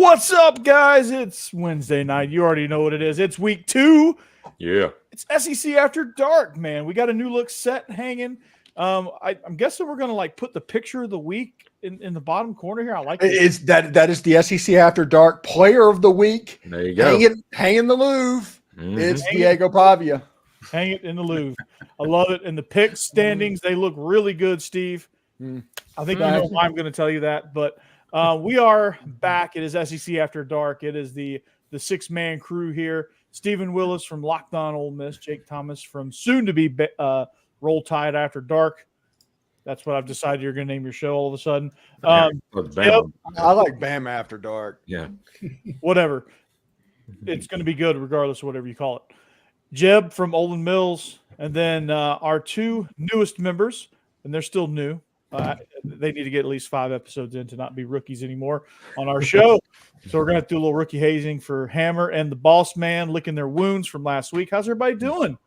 What's up, guys? It's Wednesday night. You already know what it is. It's week 2. Yeah. It's SEC After Dark, man. We got a new look set hanging. I'm guessing we're going to put the picture of the week in the bottom corner here. I like it. That is the SEC After Dark Player of the Week. There you go. Hang in the Louvre. Mm-hmm. It's Diego Pavia. Hang it in the Louvre. I love it. And the pick standings, they look really good, Steve. I think you know why I'm going to tell you that. But we are back. It is SEC After Dark. It is the 6-man crew here. Steven Willis from Locked On Ole Miss. Jake Thomas from soon-to-be Roll Tide After Dark. That's what I've decided you're going to name your show all of a sudden. Yep. I like Bam After Dark. Yeah. Whatever. It's going to be good regardless of whatever you call it. Jeb from Olin Mills. And then our 2 newest members, and they're still new. They need to get at least 5 episodes in to not be rookies anymore on our show. So we're going to have to do a little rookie hazing for Hammer and the Boss Man, licking their wounds from last week. How's everybody doing?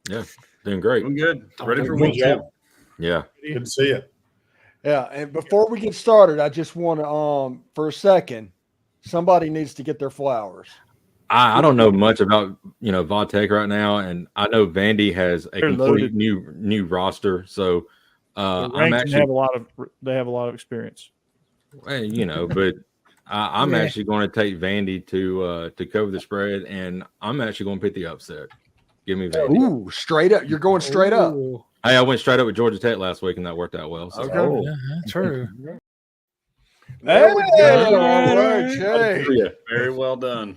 Yeah. Doing great. Doing good. Ready for week 2. Yeah. Good to see you. Yeah, and before we get started, I just want to, for a second, somebody needs to get their flowers. I don't know much about Vautech right now, and I know Vandy has a complete new roster. So I'm actually they have a lot of experience. Well, but I'm actually going to take Vandy to cover the spread, and I'm actually going to pick the upset. Give me Vandy. Ooh, straight up! You're going straight up. Hey, I went straight up with Georgia Tech last week, and that worked out well. So. Okay, True. There we go. All right, Jake. Very well done.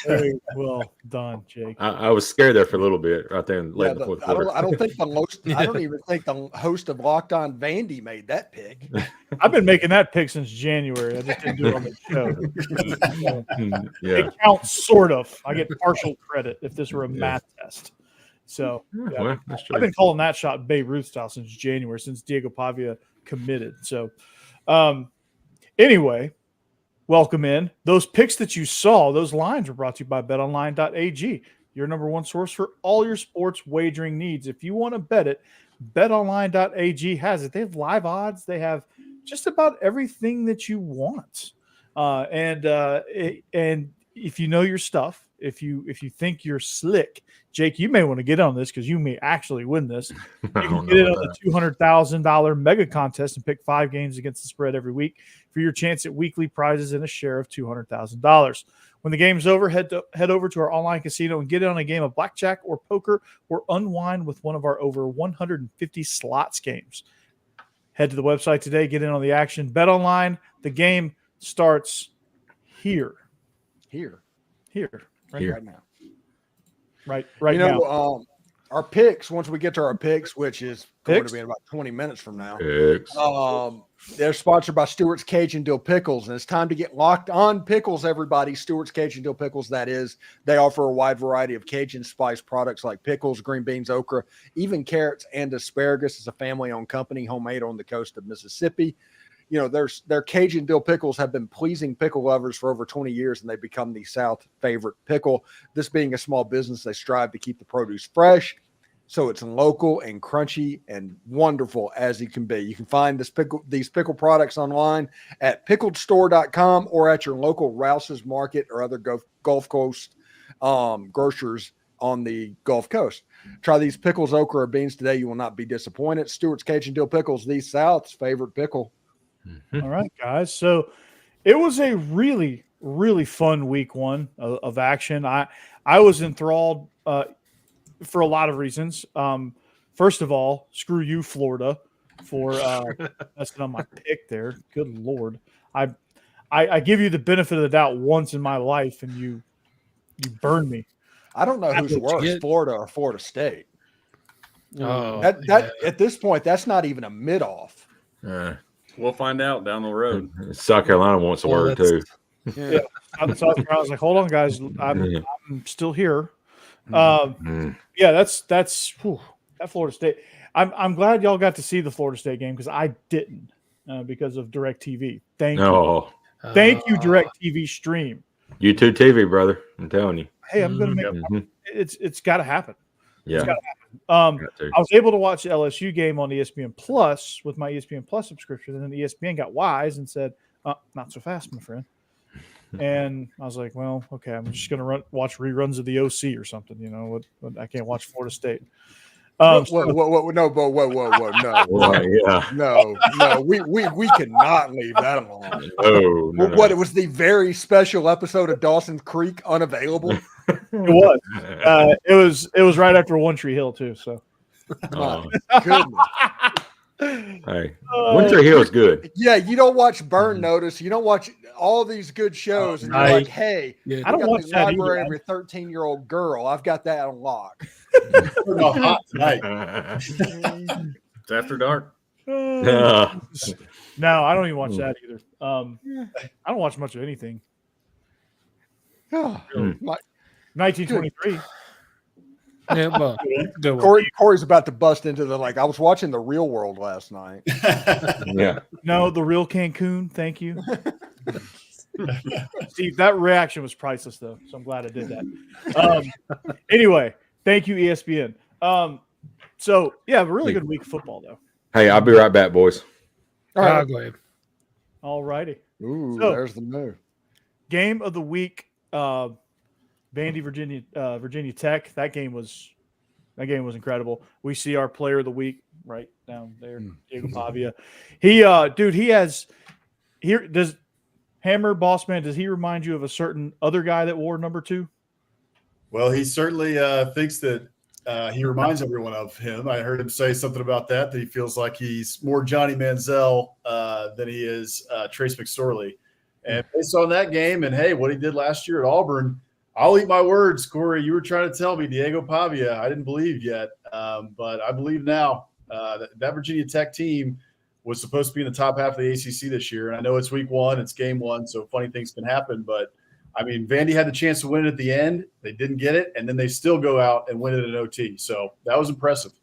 Very well done, Jake. I was scared there for a little bit right there late in the fourth quarter. I don't even think the host of Locked On Vandy made that pick. I've been making that pick since January. I just didn't do it on the show. Yeah. It counts sort of. I get partial credit if this were a math test. So Well, that's true. I've been calling that shot Babe Ruth style since January, since Diego Pavia committed. So anyway, welcome in. Those picks that you saw, those lines were brought to you by betonline.ag, your number one source for all your sports wagering needs. If you want to bet it, betonline.ag has it. They have live odds. They have just about everything that you want. And if you know your stuff, if you think you're slick, Jake, you may want to get on this because you may actually win this. You can get it on the $200,000 mega contest and pick 5 games against the spread every week for your chance at weekly prizes and a share of $200,000. When the game's over, head over to our online casino and get in on a game of blackjack or poker or unwind with one of our over 150 slots games. Head to the website today, get in on the action. Bet online. The game starts here. Right now. Right now. Our picks, once we get to our picks, which is going to be in about 20 minutes from now, they're sponsored by Stewart's Cajun Dill Pickles, and it's time to get locked on pickles, everybody. Stewart's Cajun Dill Pickles, that is. They offer a wide variety of Cajun spice products like pickles, green beans, okra, even carrots and asparagus. It's a family-owned company, homemade on the coast of Mississippi. Their Cajun Dill Pickles have been pleasing pickle lovers for over 20 years, and they've become the South favorite pickle. This being a small business, they strive to keep the produce fresh, so it's local and crunchy and wonderful as it can be. You can find these pickle products online at pickledstore.com or at your local Rouse's Market or other Gulf Coast grocers on the Gulf Coast. Try these pickles, okra, or beans today. You will not be disappointed. Stewart's Cajun Dill Pickles, the South's favorite pickle. All right, guys. So it was a really, really fun week 1 of action. I was enthralled for a lot of reasons. First of all, screw you, Florida, for messing on my pick there. Good Lord. I give you the benefit of the doubt once in my life, and you burn me. I don't know who's worse, Florida or Florida State. Oh, at this point, that's not even a mid-off. We'll find out down the road. South Carolina wants a word too. Yeah. South Carolina, I was like, hold on, guys. I'm still here. Yeah, that's that Florida State. I'm glad y'all got to see the Florida State game because I didn't because of DirecTV. Thank you, DirecTV Stream. YouTube TV, brother. I'm telling you. Hey, I'm gonna make it's got to happen. Yeah. It's gotta happen. I was able to watch the LSU game on ESPN Plus with my ESPN Plus subscription, and then ESPN got wise and said, "Not so fast, my friend. And I was like, well, okay, I'm just going to watch reruns of the OC or something. You know, I can't watch Florida State. Whoa, So- no, we cannot leave that alone. No. What? It was the very special episode of Dawson's Creek unavailable. It was right after One Tree Hill too. So, My goodness. Hey, One Tree Hill is good. Yeah, you don't watch Burn Notice. You don't watch all these good shows, and you're like, "Hey, I don't watch the that library either. of your 13-year-old girl. I've got that on lock." Hot tonight. It's after dark. No, I don't even watch that either. I don't watch much of anything. Oh, my, 1923. Yeah, well, good one. Corey's about to bust into the I was watching The Real World last night. Yeah. No, the real Cancun. Thank you. Steve, that reaction was priceless, though. So I'm glad I did that. Anyway, thank you, ESPN. So, yeah, a really good week of football, though. Hey, I'll be right back, boys. All right. Go ahead. All righty. Ooh, So- there's the move. Game of the week, Vandy, Virginia Tech. That game was incredible. We see our player of the week right down there, Diego Pavia. Does Hammer Bossman, does he remind you of a certain other guy that wore number 2? Well, he certainly thinks that he reminds everyone of him. I heard him say something about that he feels like he's more Johnny Manziel than he is Trace McSorley. And based on that game and, hey, what he did last year at Auburn, I'll eat my words, Corey. You were trying to tell me Diego Pavia. I didn't believe yet, but I believe now. That Virginia Tech team was supposed to be in the top half of the ACC this year. And I know it's week 1, it's game 1, so funny things can happen. But, I mean, Vandy had the chance to win it at the end. They didn't get it, and then they still go out and win it in OT. So that was impressive.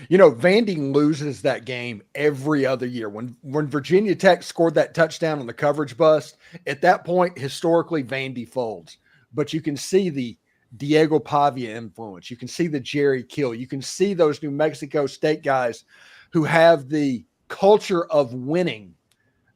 You know, Vandy loses that game every other year. When Virginia Tech scored that touchdown on the coverage bust, at that point, historically, Vandy folds. But you can see the Diego Pavia influence. You can see the Jerry Kill. You can see those New Mexico State guys who have the culture of winning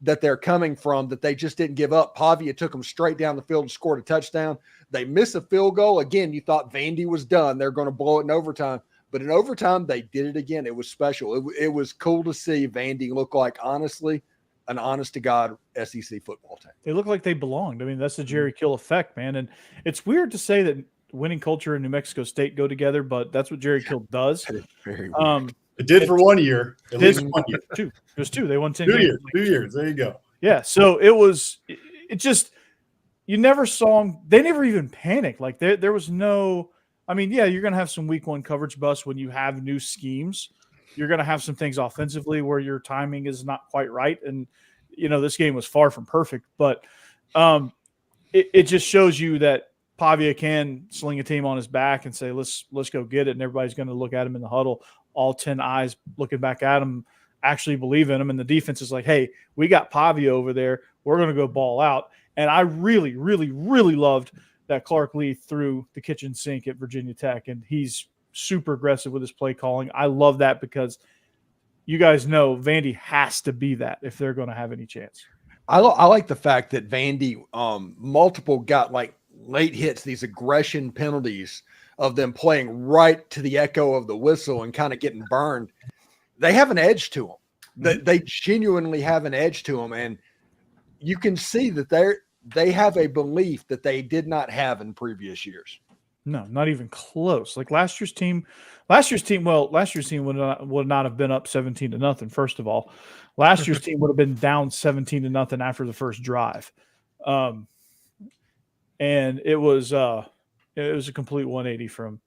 that they're coming from, that they just didn't give up. Pavia took them straight down the field and scored a touchdown. They miss a field goal. Again, you thought Vandy was done. They're going to blow it in overtime. But in overtime, they did it again. It was special. It was cool to see Vandy look like, honestly, an honest-to-God SEC football team. They look like they belonged. I mean, that's the Jerry Kill effect, man. And it's weird to say that winning culture and New Mexico State go together, but that's what Jerry Kill does. Very weird. It did for 1 year. At least 1 year. 2. It was 2. They won 10 2 games. years. 2 years. There you go. Yeah. So it just, you never saw them. They never even panicked. Like there was no, I mean, yeah, you're going to have some week 1 coverage bust when you have new schemes. You're going to have some things offensively where your timing is not quite right. And, you know, this game was far from perfect, but it just shows you that Pavia can sling a team on his back and say, let's go get it. And everybody's going to look at him in the huddle, all 10 eyes looking back at him, actually believe in him. And the defense is like, hey, we got Pavia over there. We're going to go ball out. And I really, really, really loved that Clark Lee threw the kitchen sink at Virginia Tech. And he's super aggressive with his play calling. I love that because you guys know Vandy has to be that if they're going to have any chance. I like the fact that Vandy multiple got like late hits, these aggression penalties of them playing right to the echo of the whistle and kind of getting burned. They have an edge to them. They genuinely have an edge to them. And you can see that they have a belief that they did not have in previous years. No, not even close. Like last year's team would not have been up 17-0. First of all, last year's team would have been down 17-0 after the first drive. And it was a complete 180 from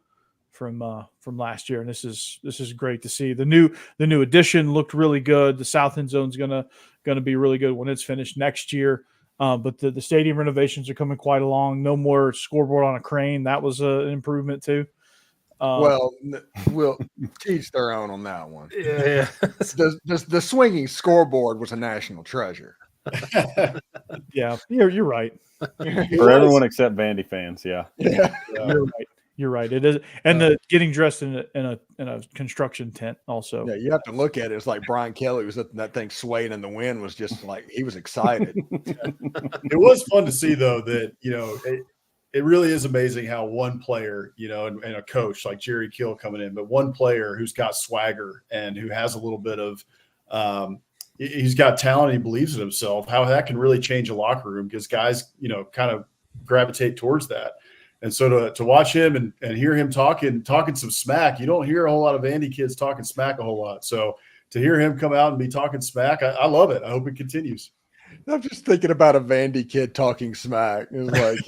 last year. And this is great to see. The new addition looked really good. The South End Zone's gonna be really good when it's finished next year. But the stadium renovations are coming quite along. No more scoreboard on a crane. That was an improvement too. We'll teach their own on that one. Yeah. The swinging scoreboard was a national treasure. Yeah, you're right. For everyone except Vandy fans, yeah. You're right. You're right. It is, and the getting dressed in a construction tent also. Yeah, you have to look at it. It's like Brian Kelly was letting that thing swaying in the wind, was just like he was excited. It was fun to see, though, that it really is amazing how one player, and a coach like Jerry Kill coming in, but one player who's got swagger and who has a little bit of he's got talent, he believes in himself, how that can really change a locker room, because guys, kind of gravitate towards that. And so to watch him and hear him talking some smack, you don't hear a whole lot of Vandy kids talking smack a whole lot. So to hear him come out and be talking smack, I love it. I hope it continues. I'm just thinking about a Vandy kid talking smack. It was like,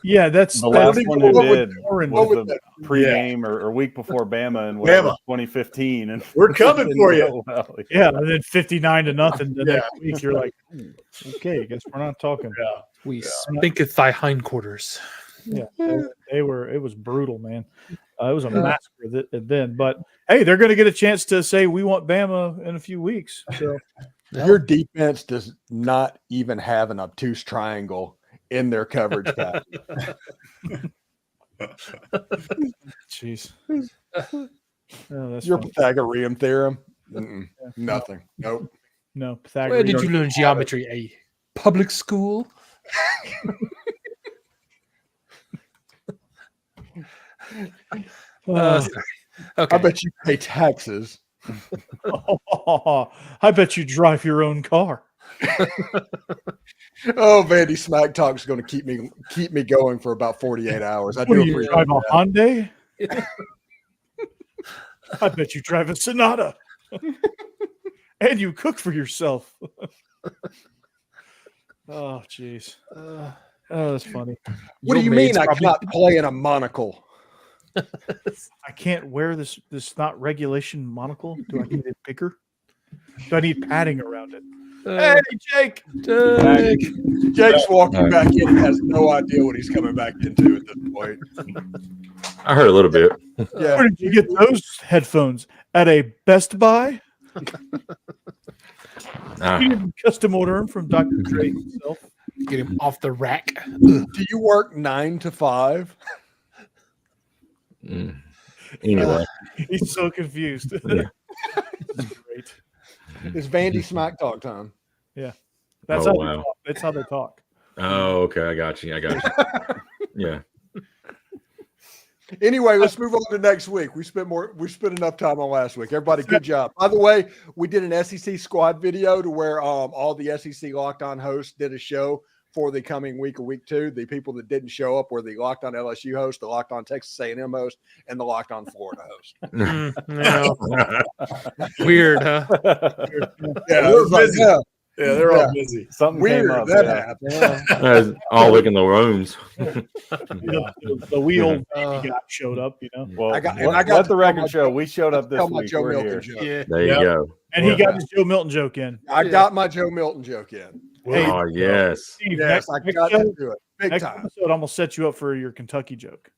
yeah, that's the last one they did was the pregame or week before Bama in 2015, and we're coming for you. Yeah, and then 59-0 the next week. You're like, okay, I guess we're not talking. Yeah, we spinketh thy hindquarters. Yeah, they were. It was brutal, man. It was a massacre then. But hey, they're going to get a chance to say we want Bama in a few weeks. So your defense does not even have an obtuse triangle in their coverage package. Jeez. That's your Pythagorean theorem. Nothing. Nope. No Pythagorean. Where did you learn geometry? A public school. Okay. I bet you pay taxes. I bet you drive your own car. Vandy Smack Talk is going to keep me going for about 48 hours. I do appreciate drive a Hyundai? I bet you drive a Sonata. And you cook for yourself. Oh, jeez. Oh, that's funny. What do you mean I cannot play in a monocle? I can't wear this not regulation monocle. Do I need it bigger? Do I need padding around it? Hey, Jake! Jake's walking back in. Has no idea what he's coming back into at this point. I heard a little bit. Yeah. Where did you get those headphones? At a Best Buy? You didn't custom order them from Dr. Dre himself. Get him off the rack. Do you work 9 to 5? Anyway, he's so confused. Yeah. Great. It's Vandy Smack Talk time. Yeah, that's how they talk. That's how they talk. Oh, okay. I got you. Yeah. Anyway, let's move on to next week. We spent enough time on last week. Everybody, good job. By the way, we did an SEC squad video to where all the SEC Locked On hosts did a show for the coming week or week 2. The people that didn't show up were the Locked On LSU host, the Locked On Texas A&M host, and the Locked On Florida host. Weird, huh? Yeah, they're busy. Yeah, they're all busy. Something weird came up, happened. All looking the rooms. The wheel guy showed up, Well, I got let the record show. We showed up this week. Joe We're Milton here. joke. Yeah. There you go. and he got his Joe Milton joke in. I got my Joe Milton joke in. Hey, Oh, yes. Steve, Yes, I got to do it. Big next time. episode, I'm gonna set you up for your Kentucky joke.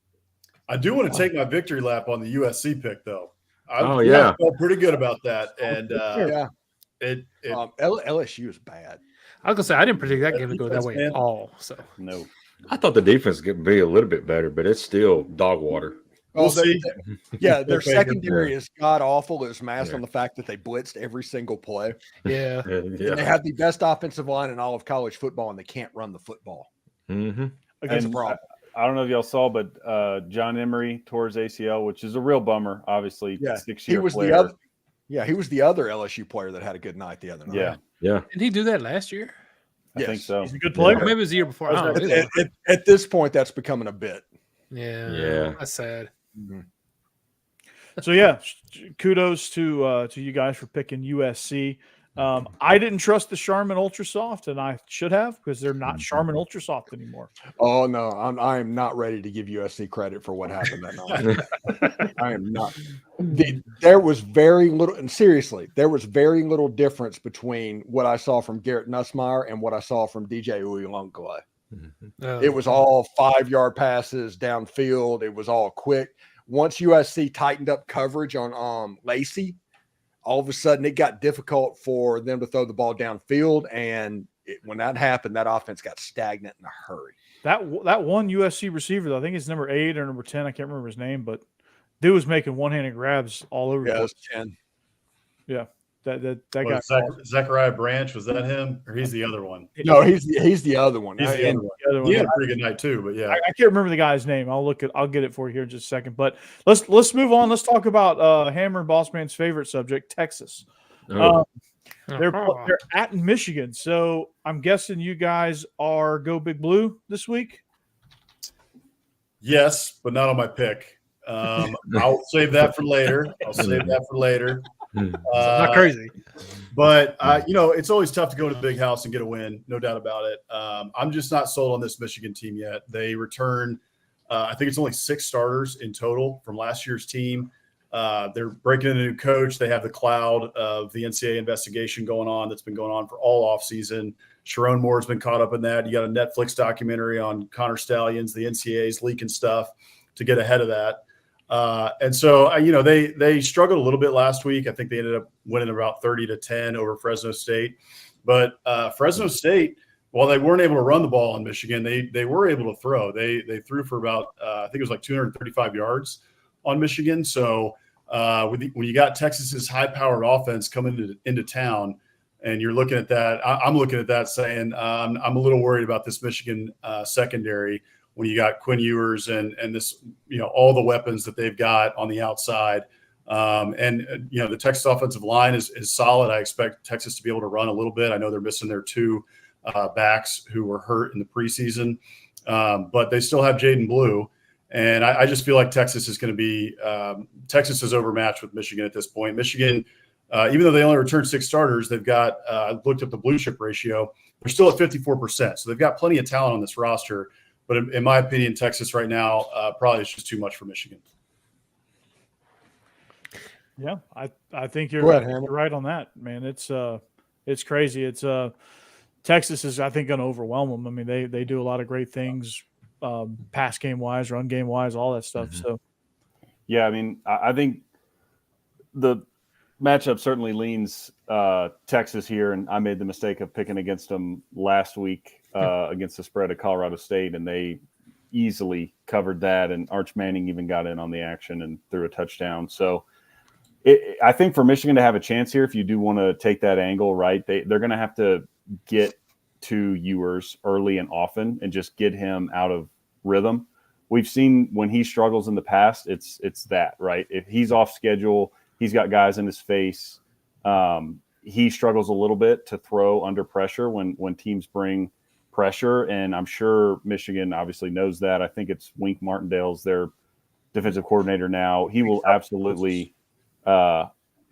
I do want to take my victory lap on the USC pick, though. I felt pretty good about that, and LSU is bad. I was gonna say I didn't predict that game to go that way at all. So No. I thought the defense could be a little bit better, but it's still dog water. We'll see. Yeah, their Okay, secondary is god awful. It's masked on the fact that they blitzed every single play. yeah, They have the best offensive line in all of college football, and they can't run the football. Mm-hmm. Against And a problem. I don't know if y'all saw, but John Emery tore his ACL, which is a real bummer. Obviously, Yeah, 6-year he was player. the other. Yeah, he was the other LSU player that had a good night the other night. Yeah, Yeah. did he do that last year? I think so. He's a good player. Or maybe it was the year before. I don't know. At this point, that's becoming a bit. Yeah. That's sad. So yeah, kudos to you guys for picking USC. I didn't trust the Charmin Ultra Soft, and I should have, because they're not Charmin Ultra Soft anymore. Oh no, I am not ready to give USC credit for what happened that night. I am not. There was very little, and seriously, there was very little difference between what I saw from Garrett Nussmeier and what I saw from DJ Uiagalelei. It was all 5-yard passes downfield. It was all quick. Once USC tightened up coverage on Lacey, all of a sudden it got difficult for them to throw the ball downfield. And when that happened, that offense got stagnant in a hurry. That one USC receiver, I think it's number 8 or number 10. I can't remember his name, but dude was making one-handed grabs all over. Yeah, that's 10. Yeah, that guy. Zachariah Branch, was that him, or he's the other one? No, he's the other one. He's the other one. He had a pretty good night too, but yeah, I can't remember the guy's name. I'll get it for you here in just a second. But let's move on. Let's talk about Hammer and Boss Man's favorite subject, Texas. They're at Michigan, so I'm guessing you guys are go Big Blue this week. yes, but not on my pick. I'll save that for later. Not crazy. But it's always tough to go to the big house and get a win, no doubt about it. I'm just not sold on this Michigan team yet. They return, I think it's only 6 starters in total from last year's team. They're breaking in a new coach. They have the cloud of the NCAA investigation going on that's been going on for all offseason. Sharon Moore's been caught up in that. You got a Netflix documentary on Connor Stallions, the NCAA's leaking stuff to get ahead of that. And so, they struggled a little bit last week. I think they ended up winning about 30-10 over Fresno State. But Fresno State, while they weren't able to run the ball in Michigan, they were able to throw. They threw for about, I think it was like 235 yards on Michigan. So when you got Texas's high-powered offense coming into town, and you're looking at that, I'm looking at that saying I'm a little worried about this Michigan secondary when you got Quinn Ewers and this, all the weapons that they've got on the outside. The Texas offensive line is solid. I expect Texas to be able to run a little bit. I know they're missing their 2 backs who were hurt in the preseason, but they still have Jaden Blue. And I just feel like Texas is going to be Texas is overmatched with Michigan at this point. Michigan, even though they only returned 6 starters, they've got I looked at the blue chip ratio. They're still at 54%. So they've got plenty of talent on this roster. But in my opinion, Texas right now probably is just too much for Michigan. Yeah, I think you're right on that, man. It's crazy. It's Texas is, I think, going to overwhelm them. I mean, they do a lot of great things, pass game wise, run game wise, all that stuff. Mm-hmm. So, yeah, I mean, I think the matchup certainly leans Texas here, and I made the mistake of picking against them last week against the spread of Colorado State, and they easily covered that, and Arch Manning even got in on the action and threw a touchdown. So I think for Michigan to have a chance here, if you do want to take that angle, right, they're going to have to get to Ewers early and often and just get him out of rhythm. We've seen when he struggles in the past, it's that, right? If he's off schedule, he's got guys in his face. He struggles a little bit to throw under pressure when teams bring pressure, and I'm sure Michigan obviously knows that. I think it's Wink Martindale's their defensive coordinator now. He will absolutely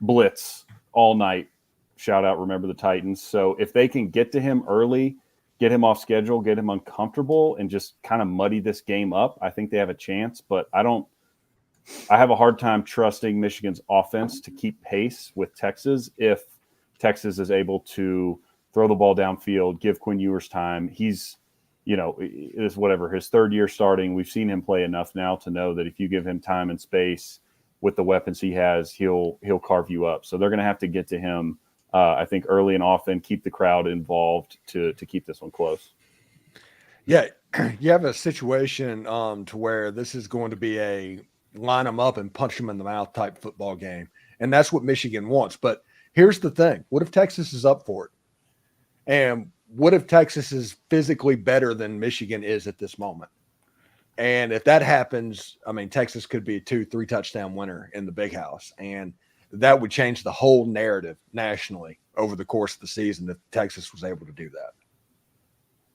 blitz all night. Shout out, remember the Titans. So if they can get to him early, get him off schedule, get him uncomfortable, and just kind of muddy this game up, I think they have a chance. But I have a hard time trusting Michigan's offense to keep pace with Texas if Texas is able to throw the ball downfield, give Quinn Ewers time. He's, his 3rd year starting. We've seen him play enough now to know that if you give him time and space with the weapons he has, he'll carve you up. So they're going to have to get to him, I think, early and often, keep the crowd involved to keep this one close. Yeah, you have a situation to where this is going to be a line them up and punch them in the mouth type football game. And that's what Michigan wants. But here's the thing. What if Texas is up for it? And what if Texas is physically better than Michigan is at this moment? And if that happens, I mean, Texas could be a 2-3 touchdown winner in the big house. And that would change the whole narrative nationally over the course of the season if Texas was able to do that.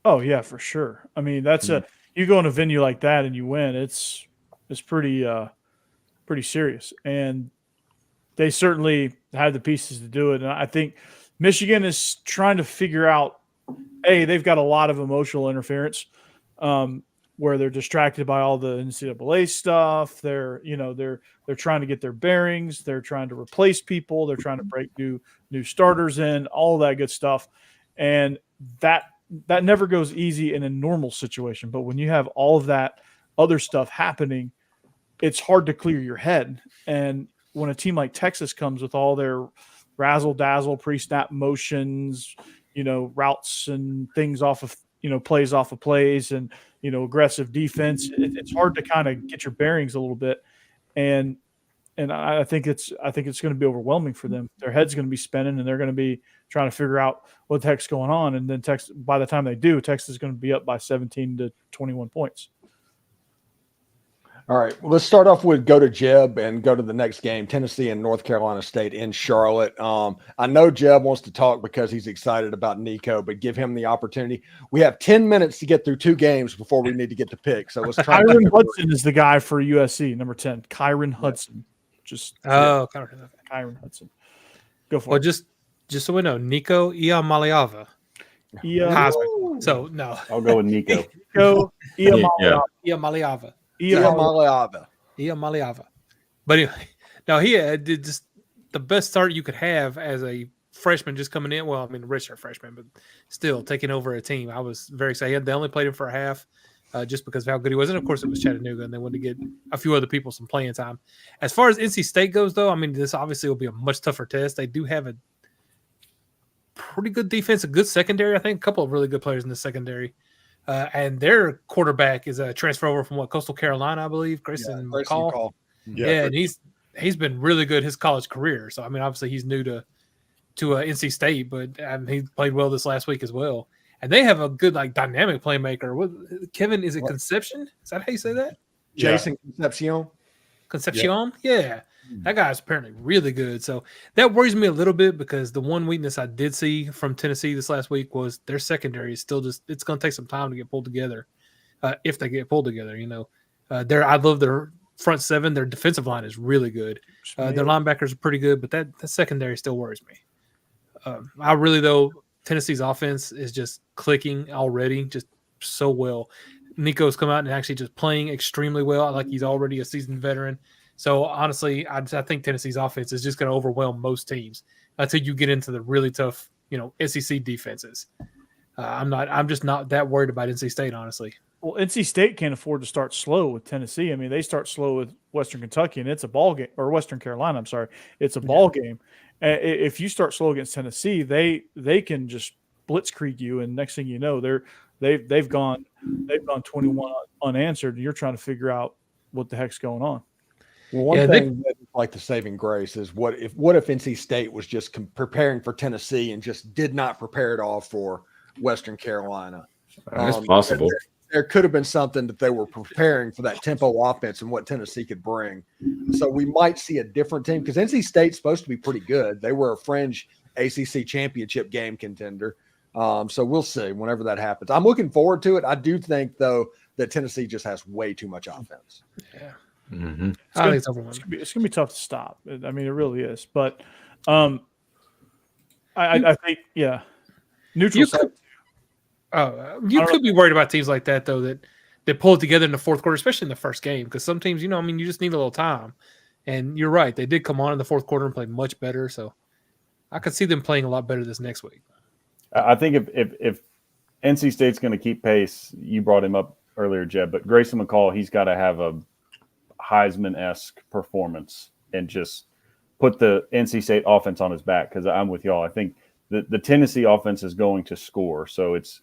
Oh, yeah, for sure. I mean, that's you go in a venue like that and you win, it's pretty serious. And they certainly have the pieces to do it. And I think Michigan is trying to figure out, they've got a lot of emotional interference where they're distracted by all the NCAA stuff. They're trying to get their bearings. They're trying to replace people. They're trying to break new starters in, all of that good stuff. And that never goes easy in a normal situation. But when you have all of that other stuff happening, it's hard to clear your head. And when a team like Texas comes with all their razzle-dazzle, pre-snap motions, routes and things off of plays off of plays and, aggressive defense. It's hard to kind of get your bearings a little bit. And I think it's going to be overwhelming for them. Their head's going to be spinning, and they're going to be trying to figure out what the heck's going on. And then by the time they do, Texas is going to be up by 17 to 21 points. All right, well, let's start off with go to Jeb and go to the next game, Tennessee and North Carolina State in Charlotte. I know Jeb wants to talk because he's excited about Nico, but give him the opportunity. We have 10 minutes to get through 2 games before we need to get to pick. So let's try. Kyron Hudson is the guy for USC, number 10. Kyron Hudson. Kyron Hudson. Go for it. Just so we know, Nico Iamaleava. So no, I'll go with Nico. Nico Iamaleava. Iamaleava. But anyway, no, he did just the best start you could have as a freshman just coming in. Well, I mean, redshirt freshman, but still taking over a team. I was very excited. They only played him for a half just because of how good he was. And, of course, it was Chattanooga, and they wanted to get a few other people some playing time. As far as NC State goes, though, I mean, this obviously will be a much tougher test. They do have a pretty good defense, a good secondary. I think a couple of really good players in the secondary. And their quarterback is a transfer over from Coastal Carolina, I believe, Grayson McCall. Yeah, and he's been really good his college career. So I mean, obviously he's new to NC State, but he played well this last week as well. And they have a good dynamic playmaker. Kevin, is it Concepcion? Is that how you say that? Jason Concepcion. Concepcion, yeah. That guy's apparently really good. So that worries me a little bit because the one weakness I did see from Tennessee this last week was their secondary is still it's going to take some time to get pulled together if they get pulled together. I love their front seven. Their defensive line is really good. Their linebackers are pretty good, but that secondary still worries me. Tennessee's offense is just clicking already, just so well. Nico's come out and actually just playing extremely well. Like he's already a seasoned veteran. So honestly, I think Tennessee's offense is just going to overwhelm most teams until you get into the really tough, SEC defenses. I'm just not that worried about NC State, honestly. Well, NC State can't afford to start slow with Tennessee. I mean, they start slow with Western Kentucky, and it's a ball game, or Western Carolina. I'm sorry, it's a ball game. If you start slow against Tennessee, they can just blitzkrieg you, and next thing you know, they've gone 21 unanswered, and you're trying to figure out what the heck's going on. Well, one thing that like the saving grace is what if NC State was just preparing for Tennessee and just did not prepare at all for Western Carolina? That's possible. There could have been something that they were preparing for that tempo offense and what Tennessee could bring. So we might see a different team because NC State's supposed to be pretty good. They were a fringe ACC championship game contender. So we'll see whenever that happens. I'm looking forward to it. I do think, though, that Tennessee just has way too much offense. Yeah. Mm-hmm. It's going to be tough to stop. I mean, it really is. But I think, yeah, neutral. You could be worried about teams like that, though, that pull it together in the fourth quarter, especially in the first game, because some teams, you just need a little time. And you're right. They did come on in the fourth quarter and play much better. So I could see them playing a lot better this next week. I think if NC State's going to keep pace, you brought him up earlier, Jeb, but Grayson McCall, he's got to have a Heisman-esque performance and just put the NC State offense on his back, because I'm with y'all. I think the Tennessee offense is going to score, so it's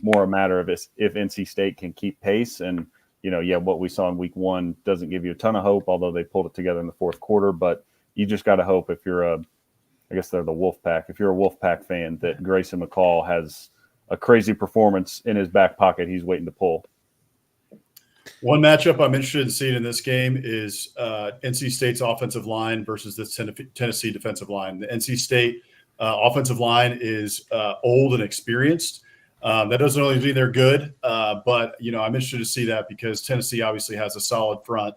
more a matter of if NC State can keep pace. And, what we saw in week 1 doesn't give you a ton of hope, although they pulled it together in the fourth quarter. But you just got to hope if you're I guess they're the Wolfpack. If you're a Wolfpack fan, that Grayson McCall has a crazy performance in his back pocket he's waiting to pull. One matchup I'm interested in seeing in this game is NC State's offensive line versus the Tennessee defensive line. The NC State offensive line is old and experienced. That doesn't only mean they're good, but I'm interested to see that because Tennessee obviously has a solid front,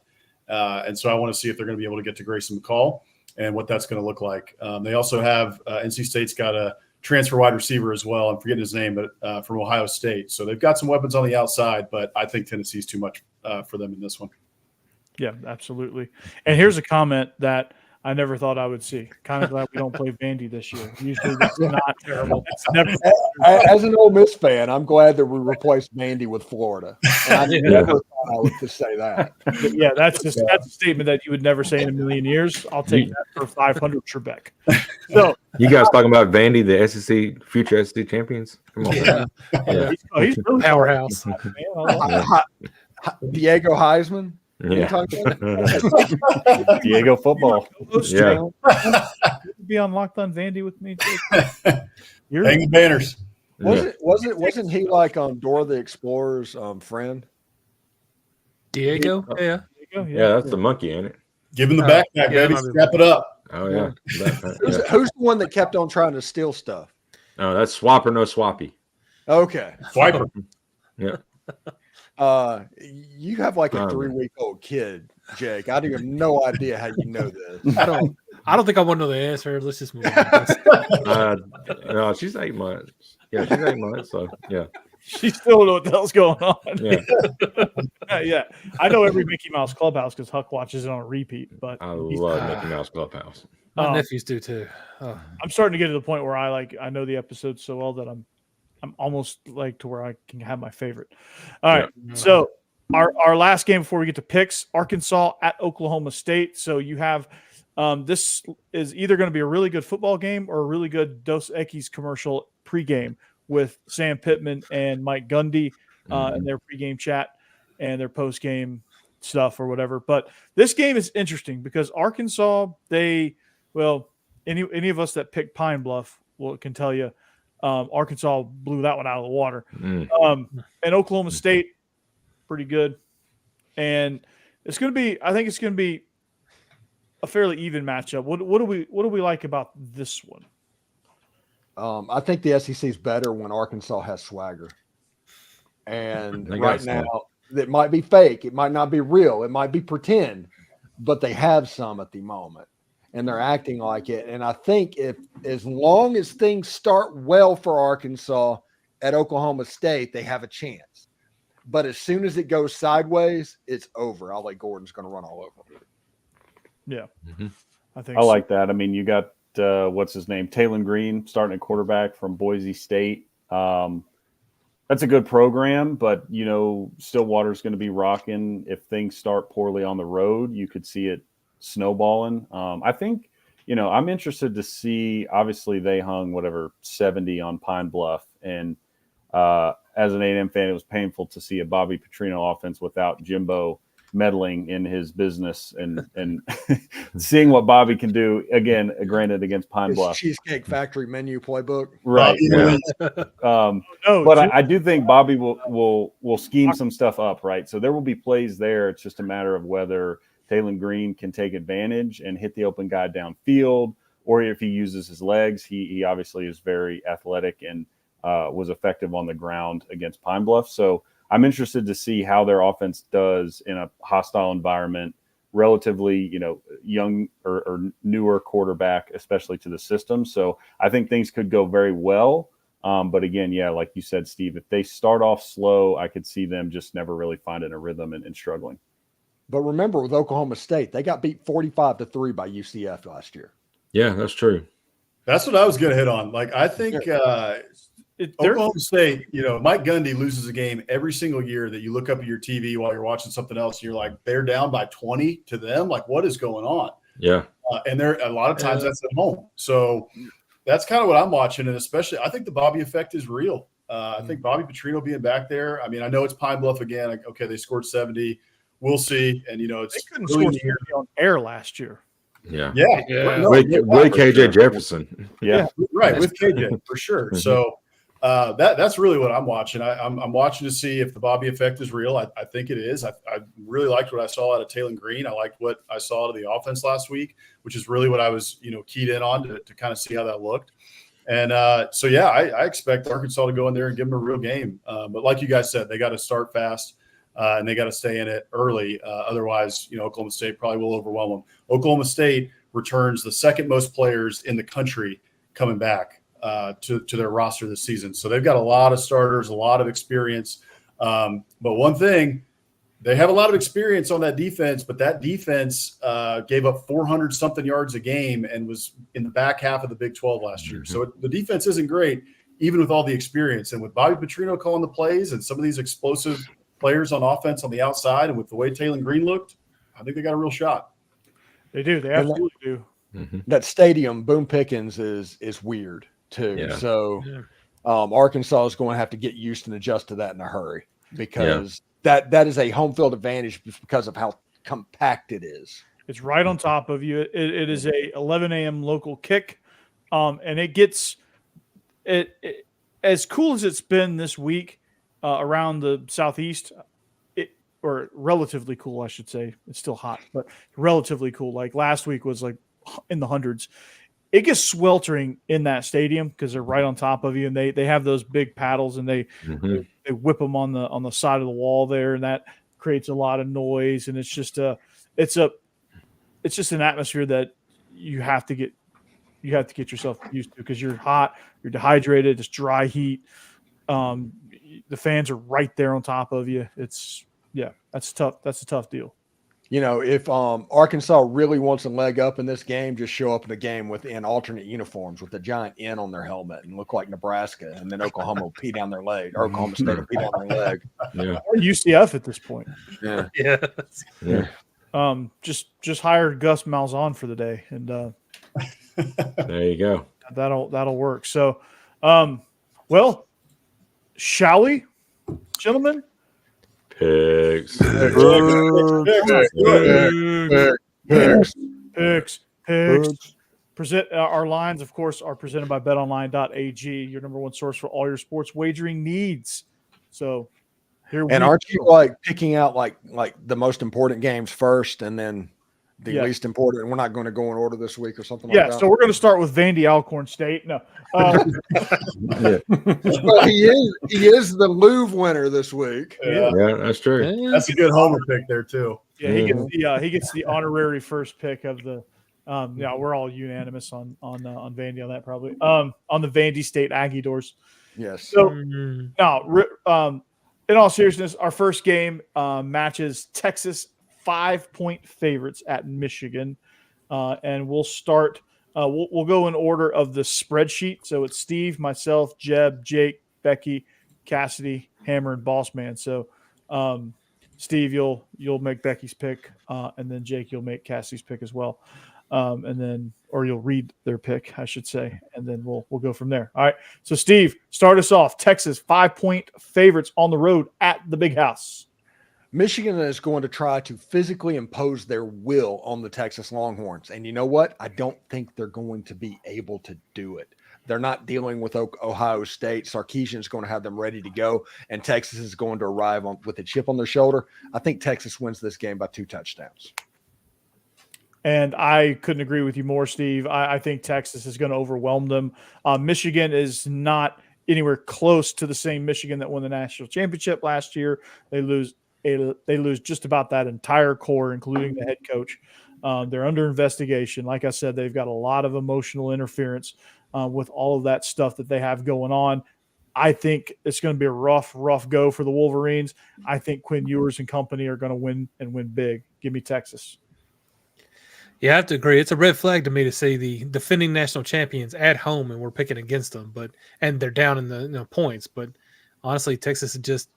and so I want to see if they're going to be able to get to Grayson McCall and what that's going to look like. They also have NC State's got a transfer wide receiver as well. I'm forgetting his name, but from Ohio State. So they've got some weapons on the outside, but I think Tennessee's too much for them in this one. Yeah, absolutely. And here's a comment that I never thought I would see. Kind of glad we don't play Vandy this year. Usually that's not terrible. It's never. As an Ole Miss fan, I'm glad that we replaced Vandy with Florida. And I never thought I would just say that. Yeah, that's a statement that you would never say in a million years. I'll take that for 500 Trebek. So you guys talking about Vandy, the SEC future SEC champions? Come on, man. he's really Powerhouse. Diego Heisman. Yeah. Diego football. Yeah. Be on Locked On Vandy with me too. Hanging banners. Wasn't he like Dora the Explorer's friend? Diego? Yeah. Yeah, that's the monkey, ain't it? Give him the backpack, yeah, baby. that might be- Strap it up. Oh yeah. Who's the one that kept on trying to steal stuff? Oh, that's swap or no swappy. Okay. Swiper. Yeah. You have like a 3-week-old kid, Jake. I have no idea how you know this. I don't think I want to know the answer. Let's just move on. No, she's 8 months. Yeah, she's 8 months. So yeah. She still don't know what the hell's going on. Yeah. Yeah. I know every Mickey Mouse Clubhouse because Huck watches it on repeat. But I love Mickey Mouse Clubhouse. My nephews do too. Oh. I'm starting to get to the point where I know the episodes so well that I'm almost like to where I can have my favorite. All right. So our last game before we get to picks, Arkansas at Oklahoma State. So you have this is either going to be a really good football game or a really good Dos Equis commercial pregame with Sam Pittman and Mike Gundy in their pregame chat and their postgame stuff or whatever. But this game is interesting because Arkansas, any of us that picked Pine Bluff can tell you Arkansas blew that one out of the water. And Oklahoma State, pretty good. And I think it's going to be a fairly even matchup. What do we like about this one? I think the SEC is better when Arkansas has swagger. And right now, it might be fake. It might not be real. It might be pretend, but they have some at the moment. And they're acting like it. And I think as long as things start well for Arkansas at Oklahoma State, they have a chance. But as soon as it goes sideways, it's over. Ollie Gordon's going to run all over them. Yeah. I like that. I mean, you got what's his name? Taylor Green starting at quarterback from Boise State. That's a good program, but Stillwater's going to be rocking. If things start poorly on the road, you could see it snowballing. I think, I'm interested to see, obviously they hung 70 on Pine Bluff. And as an A&M fan, it was painful to see a Bobby Petrino offense without Jimbo meddling in his business and seeing what Bobby can do, again, granted against Pine Bluff. Cheesecake Factory menu playbook. Right. Yeah. But I do think Bobby will scheme some stuff up, right? So there will be plays there. It's just a matter of whether Taylor Green can take advantage and hit the open guy downfield, or if he uses his legs. He obviously is very athletic and was effective on the ground against Pine Bluff. So I'm interested to see how their offense does in a hostile environment, relatively, young or newer quarterback, especially to the system. So I think things could go very well. But again, like you said, Steve, if they start off slow, I could see them just never really finding a rhythm and struggling. But remember, with Oklahoma State, they got beat 45-3 by UCF last year. Yeah, that's true. That's what I was going to hit on. Like, I think Oklahoma State, Mike Gundy loses a game every single year that you look up at your TV while you're watching something else. And you're like, they're down by 20 to them. Like, what is going on? Yeah. And they're a lot of times that's at home. So that's kind of what I'm watching. And especially, I think the Bobby effect is real. I think Bobby Petrino being back there. I mean, I know it's Pine Bluff again. Like, okay, they scored 70. We'll see. And, it's they couldn't score 70 on air last year. Yeah. With KJ Jefferson. Yeah. Right. With KJ for sure. So that's really what I'm watching. I'm watching to see if the Bobby effect is real. I think it is. I really liked what I saw out of Taylor Green. I liked what I saw out of the offense last week, which is really what I was, keyed in on to kind of see how that looked. And I expect Arkansas to go in there and give them a real game. But like you guys said, they got to start fast. And they got to stay in it early. Otherwise, Oklahoma State probably will overwhelm them. Oklahoma State returns the second most players in the country coming back to their roster this season. So they've got a lot of starters, a lot of experience. But one thing, They have a lot of experience on that defense, but that defense gave up 400-something yards a game and was in the back half of the Big 12 last year. So the defense isn't great, even with all the experience. And with Bobby Petrino calling the plays and some of these explosive players on offense on the outside, and with the way Taylon Green looked, I think they got a real shot. They do. They absolutely do. That stadium, Boone Pickens, is weird too. Yeah. So Arkansas is going to have to get used and adjust to that in a hurry, because that is a home field advantage just because of how compact it is. It's right on top of you. It is a 11 a.m. local kick, and it gets it as cool as it's been this week around the Southeast. Or relatively cool, I should say. It's still hot, but relatively cool. Like last week was like in the hundreds. It gets sweltering in that stadium because they're right on top of you, and they have those big paddles, and they whip them on the side of the wall there, and that creates a lot of noise. And it's just an atmosphere that you have to get yourself used to, because you're hot, you're dehydrated, it's dry heat. The fans are right there on top of you. That's tough. That's a tough deal. You know, if Arkansas really wants a leg up in this game, just show up in the game in alternate uniforms with a giant N on their helmet and look like Nebraska, and then Oklahoma will pee down their leg. Or Oklahoma State will pee down their leg. Yeah. Or UCF at this point. Yeah. Yeah. Just hire Gus Malzahn for the day, and There you go. that'll work. So, well, shall we, gentlemen? Picks. Picks. Present our lines, of course, are presented by BetOnline.ag, your number one source for all your sports wagering needs. So here we Aren't you like picking out like the most important games first, and then the least important? We're not going to go in order this week or something like that. Yeah, so we're going to start with Vandy Alcorn State. No, well, he is the Louvre winner this week. Yeah, that's true. That's a good homer pick there too. Yeah, he gets the honorary first pick of the. We're all unanimous on Vandy on that probably. On the Vandy State Aggie doors. Yes. So now, in all seriousness, our first game matches Texas 5-point favorites at Michigan, and we'll start. We'll go in order of the spreadsheet. So it's Steve, myself, Jeb, Jake, Becky, Cassidy, Hammer, and Bossman. So Steve, you'll make Becky's pick, and then Jake, you'll make Cassidy's pick as well, or you'll read their pick, I should say, and then we'll go from there. All right. So Steve, start us off. Texas 5-point favorites on the road at the Big House. Michigan is going to try to physically impose their will on the Texas Longhorns. And you know what? I don't think they're going to be able to do it. They're not dealing with Ohio State. Sarkisian is going to have them ready to go, and Texas is going to arrive with a chip on their shoulder. I think Texas wins this game by 2 touchdowns. And I couldn't agree with you more, Steve. I think Texas is going to overwhelm them. Michigan is not anywhere close to the same Michigan that won the national championship last year. They lose just about that entire core, including the head coach. They're under investigation. Like I said, they've got a lot of emotional interference with all of that stuff that they have going on. I think it's going to be a rough go for the Wolverines. I think Quinn Ewers and company are going to win and win big. Give me Texas. Yeah, I have to agree. It's a red flag to me to see the defending national champions at home and we're picking against them, and they're down in the points. But honestly, Texas is just,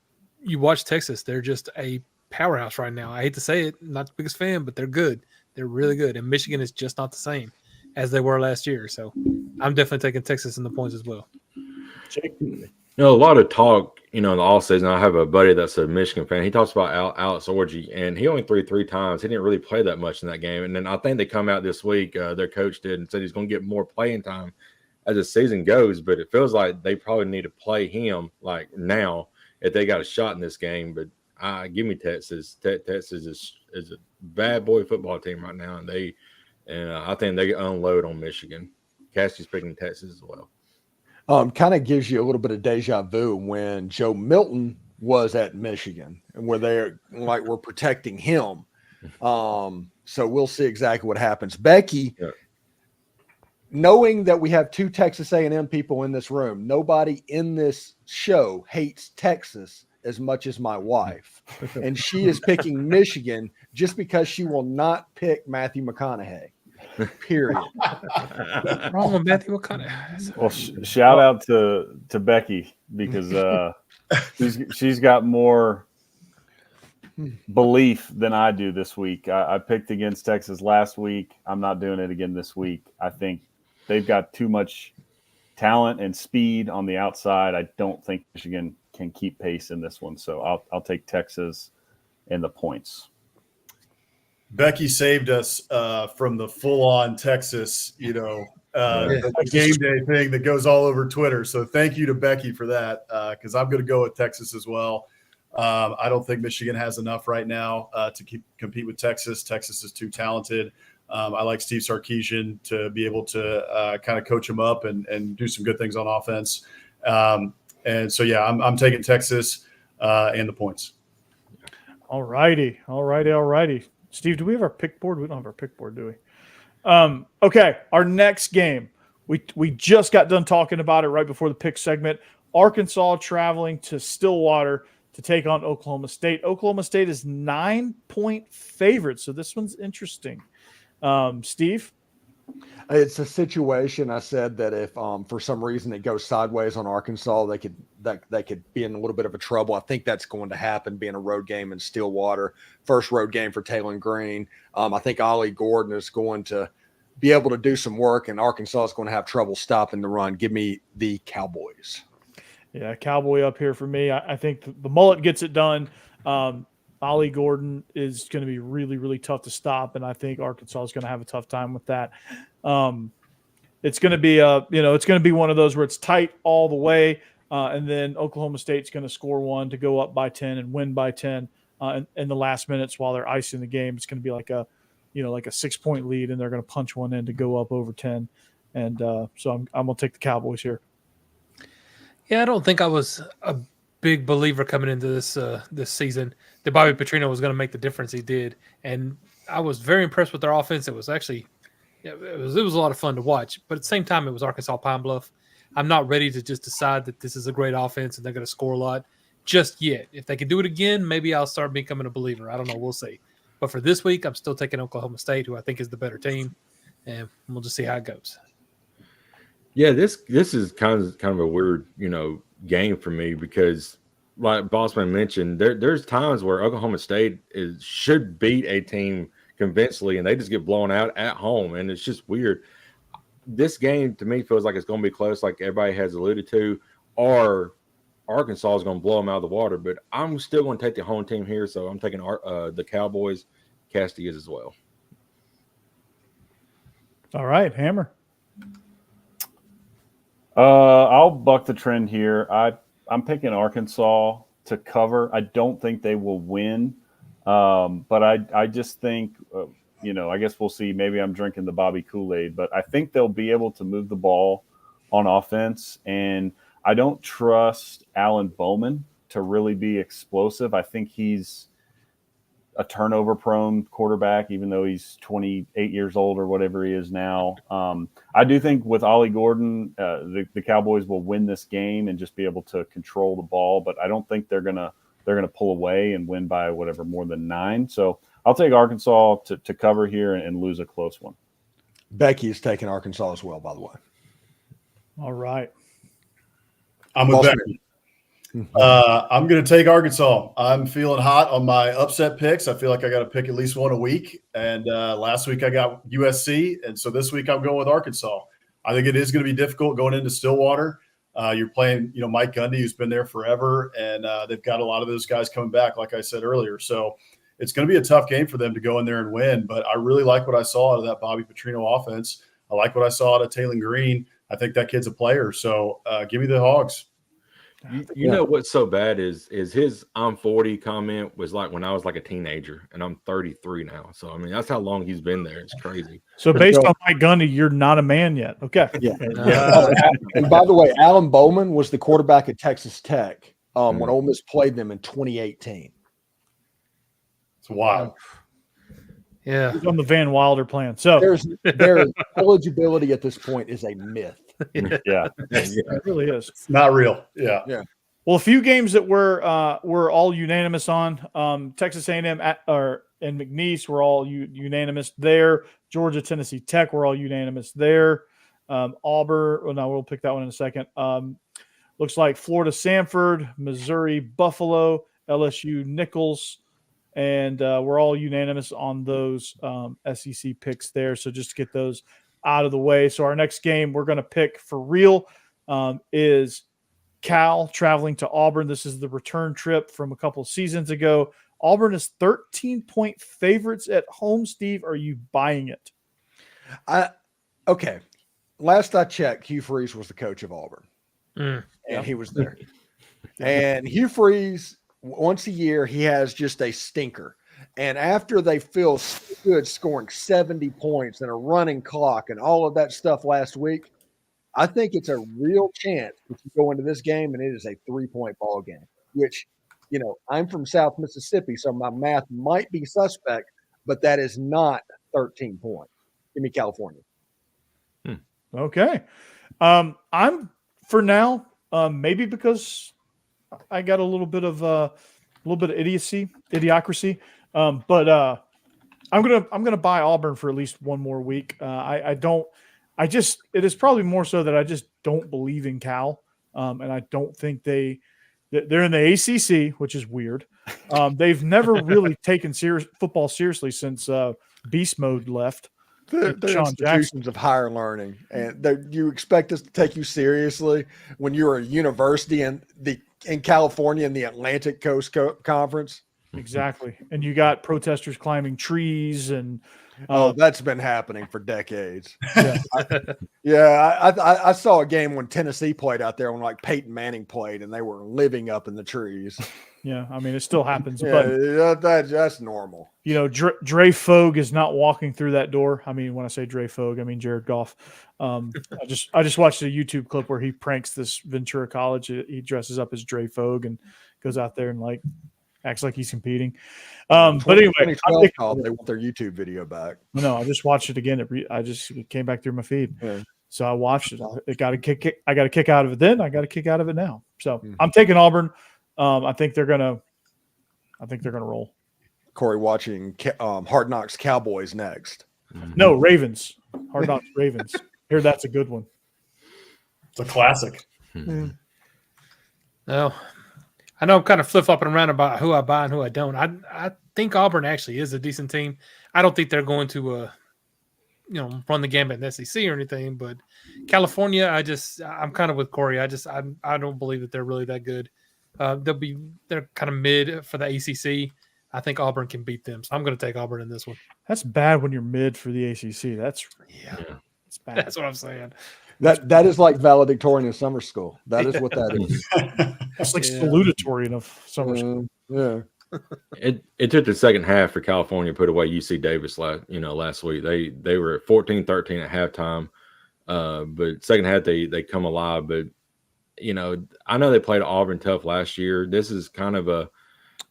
you watch Texas, they're just a powerhouse right now. I hate to say it, not the biggest fan, but they're good. They're really good. And Michigan is just not the same as they were last year. So I'm definitely taking Texas in the points as well. Jake? A lot of talk, in the offseason. I have a buddy that's a Michigan fan. He talks about Alex Orji, and he only threw 3 times. He didn't really play that much in that game. And then I think they come out this week, their coach did, and said he's going to get more playing time as the season goes. But it feels like they probably need to play him like now if they got a shot in this game. But give me Texas. Texas is a bad boy football team right now, and I think they unload on Michigan. Cassie's picking Texas as well. Kind of gives you a little bit of deja vu when Joe Milton was at Michigan and where they're like we're protecting him. So we'll see exactly what happens. Becky, knowing that we have 2 Texas A&M people in this room, nobody in this show hates Texas as much as my wife, and she is picking Michigan just because she will not pick Matthew McConaughey. Period. What's wrong with Matthew McConaughey? Well, shout out to Becky because she's got more belief than I do this week. I picked against Texas last week. I'm not doing it again this week. I think they've got too much talent and speed on the outside. I don't think Michigan can keep pace in this one. So I'll take Texas and the points. Becky saved us from the full-on Texas, the game day thing that goes all over Twitter. So thank you to Becky for that, because I'm going to go with Texas as well. I don't think Michigan has enough right now to compete with Texas. Texas is too talented. I like Steve Sarkisian to be able to kind of coach him up and do some good things on offense. And so, yeah, I'm taking Texas and the points. All righty. Steve, do we have our pick board? We don't have our pick board, do we? Okay, our next game. We just got done talking about it right before the pick segment. Arkansas traveling to Stillwater to take on Oklahoma State. Oklahoma State is 9-point favorite, so this one's interesting. Steve? It's a situation. I said that if for some reason it goes sideways on Arkansas, they could be in a little bit of a trouble. I think that's going to happen, being a road game in Stillwater, first road game for Taylor Green. I think Ollie Gordon is going to be able to do some work, and Arkansas is going to have trouble stopping the run. Give me the Cowboys. Yeah, Cowboy up here for me. I think the mullet gets it done. Ollie Gordon is going to be really, really tough to stop, and I think Arkansas is going to have a tough time with that. It's going to be it's going to be one of those where it's tight all the way, and then Oklahoma State's going to score one to go up by 10 and win by 10 in the last minutes while they're icing the game. It's going to be like a 6-point lead, and they're going to punch one in to go up over 10. And so I'm going to take the Cowboys here. Yeah, I don't think I was a big believer coming into this season that Bobby Petrino was going to make the difference he did, and I was very impressed with their offense. It was actually, it was a lot of fun to watch, but at the same time, it was Arkansas Pine Bluff. I'm not ready to just decide that this is a great offense and they're going to score a lot just yet. If they can do it again, maybe I'll start becoming a believer. I don't know. We'll see. But for this week, I'm still taking Oklahoma State, who I think is the better team, and we'll just see how it goes. Yeah, this is kind of a weird, game for me because, like Bossman mentioned, there's times where Oklahoma State should beat a team convincingly, and they just get blown out at home, and it's just weird. This game to me feels like it's going to be close, like everybody has alluded to, or Arkansas is going to blow them out of the water. But I'm still going to take the home team here, so I'm taking the Cowboys. Cassidy is as well. All right, Hammer. I'll buck the trend here. I'm picking Arkansas to cover. I don't think they will win, but I just think, I guess we'll see. Maybe I'm drinking the Bobby Kool-Aid, but I think they'll be able to move the ball on offense, and I don't trust Alan Bowman to really be explosive. I think he's a turnover-prone quarterback, even though he's 28 years old or whatever he is now. I do think with Ollie Gordon, the Cowboys will win this game and just be able to control the ball, but I don't think they're gonna pull away and win by whatever more than 9. So I'll take Arkansas to cover here and lose a close one. Becky is taking Arkansas as well, by the way. All right. I'm with Becky. I'm going to take Arkansas. I'm feeling hot on my upset picks. I feel like I got to pick at least one a week. And last week I got USC, and so this week I'm going with Arkansas. I think it is going to be difficult going into Stillwater. You're playing, Mike Gundy, who's been there forever, and they've got a lot of those guys coming back, like I said earlier. So it's going to be a tough game for them to go in there and win. But I really like what I saw out of that Bobby Petrino offense. I like what I saw out of Taylor Green. I think that kid's a player. So give me the Hogs. You know what's so bad is his "I'm 40" comment was like when I was like a teenager, and I'm 33 now. So I mean that's how long he's been there. It's crazy. So based on Mike Gundy, you're not a man yet. Okay. Yeah. And by the way, Alan Bowman was the quarterback at Texas Tech when Ole Miss played them in 2018. It's wild. Yeah. He's on the Van Wilder plan. So their eligibility at this point is a myth. Yeah. It really is. It's not real. Yeah. Well, a few games that we're all unanimous on. Texas A&M and McNeese were all unanimous there. Georgia, Tennessee Tech were all unanimous there. Auburn. Well, no, we'll pick that one in a second. Looks like Florida, Samford, Missouri, Buffalo, LSU, Nichols, and we're all unanimous on those SEC picks there. So just to get those out of the way. So our next game we're going to pick for real is Cal traveling to Auburn. This is the return trip from a couple of seasons ago. Auburn is 13-point favorites at home. Steve, are you buying it? Okay. Last I checked, Hugh Freeze was the coach of Auburn. And he was there. And Hugh Freeze, once a year, he has just a stinker. And after they feel good scoring 70 points and a running clock and all of that stuff last week, I think it's a real chance if you go into this game and it is a 3-point ball game, which, I'm from South Mississippi, so my math might be suspect, but that is not 13 points. Give me California. Okay. I'm for now, maybe because I got a little bit of idiocracy. But I'm gonna buy Auburn for at least one more week. It is probably more so that I just don't believe in Cal, and I don't think they're in the ACC, which is weird. They've never really taken football seriously since Beast Mode left. They're institutions of higher learning, and you expect us to take you seriously when you're a university in California in the Atlantic Coast Conference. Exactly, and you got protesters climbing trees, and that's been happening for decades. Yeah, I saw a game when Tennessee played out there when like Peyton Manning played, and they were living up in the trees. Yeah, I mean it still happens, but that's normal. Dre Fogue is not walking through that door. I mean, when I say Dre Fogue, I mean Jared Goff. I just watched a YouTube clip where he pranks this Ventura College. He dresses up as Dre Fogue and goes out there and acts like he's competing. But anyway, they want their YouTube video back. No, I just watched it again. It came back through my feed. Yeah. So I watched it. I got a kick out of it then. I got a kick out of it now. So I'm taking Auburn. I think they're gonna roll. Corey watching Hard Knocks Cowboys next. No, Ravens. Hard Knocks Ravens. Here, that's a good one. It's a classic. No. I know I'm kind of flip-flopping around about who I buy and who I don't. I think Auburn actually is a decent team. I don't think they're going to, run the gambit in the SEC or anything. But California, I'm kind of with Corey. I don't believe that they're really that good. They're kind of mid for the ACC. I think Auburn can beat them, so I'm going to take Auburn in this one. That's bad when you're mid for the ACC. That's bad. That's what I'm saying. That is like valedictorian in summer school. That is what that is. It's like salutatory in a summer school. Yeah. It took the second half for California to put away UC Davis last week. They were at 14-13 at halftime. But second half they come alive. But I know they played Auburn tough last year. This is kind of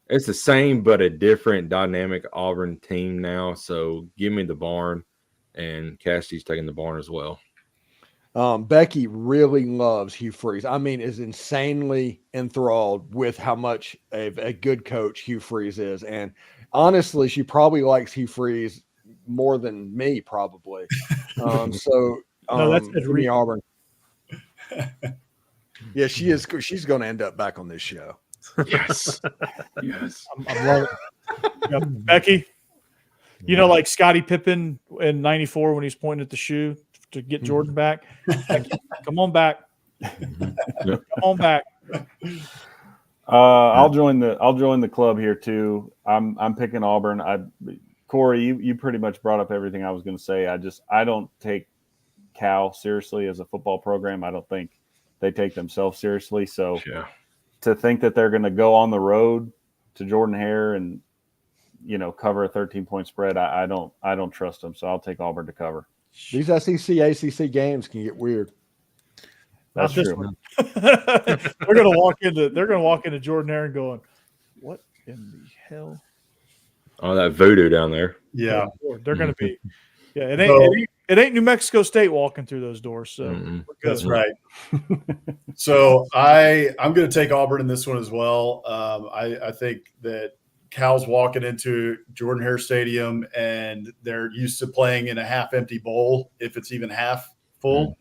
it's the same but a different dynamic Auburn team now. So give me the barn, and Cassidy's taking the barn as well. Becky really loves Hugh Freeze. I mean, is insanely enthralled with how much a good coach Hugh Freeze is. And honestly, she probably likes Hugh Freeze more than me, probably. That's really Auburn. Yeah, she is. She's going to end up back on this show. Yes. Yes. I'm loving it. Becky, like Scottie Pippen in '94 when he's pointing at the shoe to get Jordan back. Come on back. Come on back. I'll join the club here too. I'm picking Auburn. Corey, you pretty much brought up everything I was going to say. I don't take Cal seriously as a football program. I don't think they take themselves seriously. So to think that they're going to go on the road to Jordan Hare and cover a 13-point spread, I don't trust them. So I'll take Auburn to cover. These SEC, ACC games can get weird. That's Not this true. one. They're gonna walk into Jordan Hare and going, "What in the hell?" Oh, that voodoo down there. Yeah, They're gonna be. Yeah, it It ain't New Mexico State walking through those doors. So Mm-mm. we're good. That's right. So I'm going to take Auburn in this one as well. I think that Cal's walking into Jordan-Hare Stadium, and they're used to playing in a half-empty bowl, if it's even half full.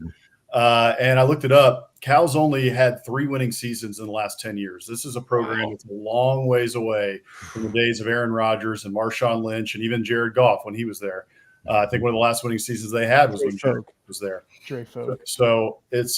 And I looked it up. Cal's only had 3 winning seasons in the last 10 years. This is a program that's a long ways away from the days of Aaron Rodgers and Marshawn Lynch and even Jared Goff when he was there. I think one of the last winning seasons they had was when Jared was there. So it's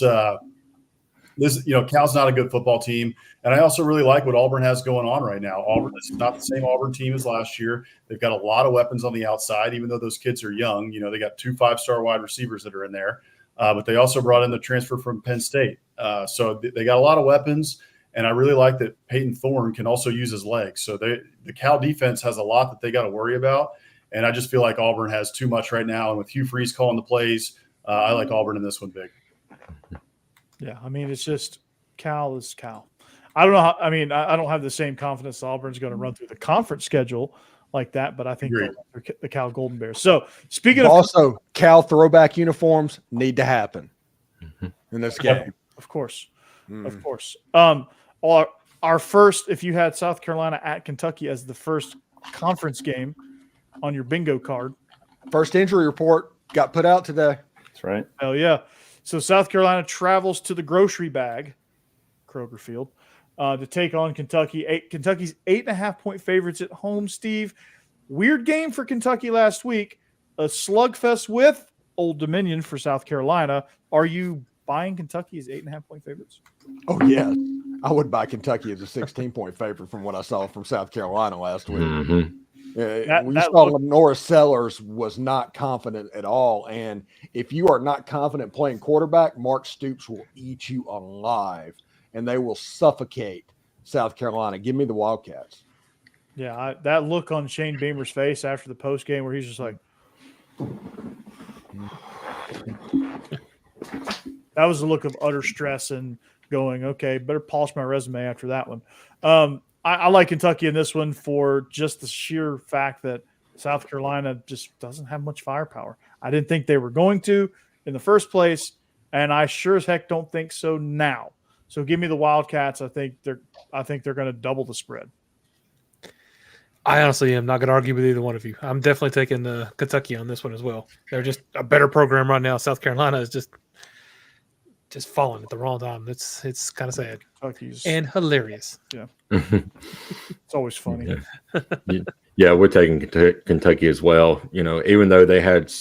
this, Cal's not a good football team. And I also really like what Auburn has going on right now. Auburn is not the same Auburn team as last year. They've got a lot of weapons on the outside, even though those kids are young. They got 2 5-star wide receivers that are in there. But they also brought in the transfer from Penn State. So they got a lot of weapons. And I really like that Peyton Thorne can also use his legs. So the Cal defense has a lot that they got to worry about. And I just feel like Auburn has too much right now. And with Hugh Freeze calling the plays, I like Auburn in this one big. Yeah, I mean, it's just Cal is Cal. I don't know how. I mean, I don't have the same confidence Auburn's going to run through the conference schedule like that, but I think the Cal Golden Bears. So speaking of also Cal throwback uniforms need to happen in this game. Of course. Of course. Our first, if you had South Carolina at Kentucky as the first conference game on your bingo card. First injury report got put out today. That's right. Hell yeah. So South Carolina travels to the grocery bag, Kroger Field, to take on Kentucky. Kentucky's 8.5-point favorites at home, Steve. Weird game for Kentucky last week. A slugfest with Old Dominion for South Carolina. Are you buying Kentucky as 8.5-point favorites? Oh, yeah. I would buy Kentucky as a 16-point favorite from what I saw from South Carolina last week. Mm-hmm. We saw Lenora Sellers was not confident at all. And if you are not confident playing quarterback, Mark Stoops will eat you alive, and they will suffocate South Carolina. Give me the Wildcats. Yeah, that look on Shane Beamer's face after the post game where he's just like, that was a look of utter stress and going, okay, better polish my resume after that one. I like Kentucky in this one for just the sheer fact that South Carolina just doesn't have much firepower. I didn't think they were going to in the first place, and I sure as heck don't think so now. So give me the Wildcats. I think they're going to double the spread. I honestly am not going to argue with either one of you. I'm definitely taking Kentucky on this one as well. They're just a better program right now. South Carolina is just falling at the wrong time. It's kind of sad and hilarious. Yeah, it's always funny. Yeah, we're taking Kentucky as well. Even though they had,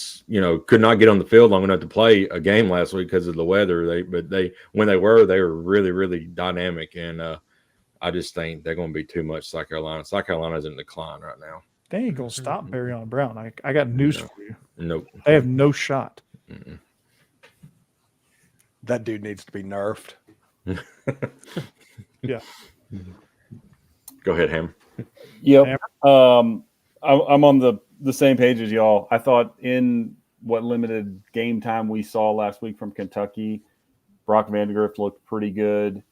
could not get on the field long enough to play a game last week because of the weather. When they were really, really dynamic. And I just think they're going to be too much South Carolina. South Carolina's in decline right now. They ain't going to stop Barryon Brown. I got news for you. Nope. They have no shot. Mm-mm. That dude needs to be nerfed. Yeah. Go ahead, Ham. Yep. I'm on the same page as y'all. I thought in what limited game time we saw last week from Kentucky, Brock Vandegrift looked pretty good.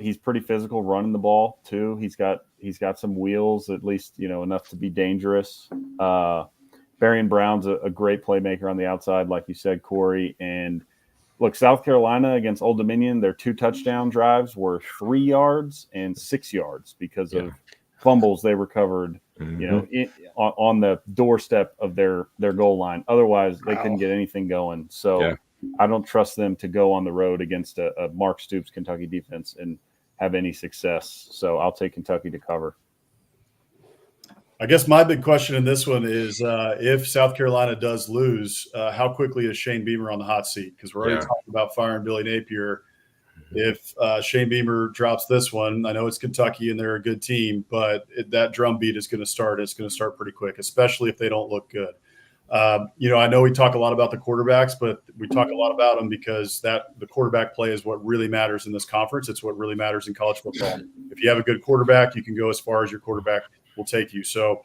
He's pretty physical running the ball too. He's got some wheels, at least, enough to be dangerous. Barryon Brown's a great playmaker on the outside, like you said, Corey. And look, South Carolina against Old Dominion, their 2 touchdown drives were 3 yards and 6 yards because of fumbles they recovered, on the doorstep of their goal line. Otherwise, they couldn't get anything going. So I don't trust them to go on the road against a Mark Stoops Kentucky defense and have any success. So I'll take Kentucky to cover. I guess my big question in this one is if South Carolina does lose, how quickly is Shane Beamer on the hot seat? Because we're already talking about firing Billy Napier. If Shane Beamer drops this one, I know it's Kentucky and they're a good team, but that drumbeat is going to start. It's going to start pretty quick, especially if they don't look good. I know we talk a lot about the quarterbacks, but we talk a lot about them because the quarterback play is what really matters in this conference. It's what really matters in college football. If you have a good quarterback, you can go as far as your quarterback will take you. So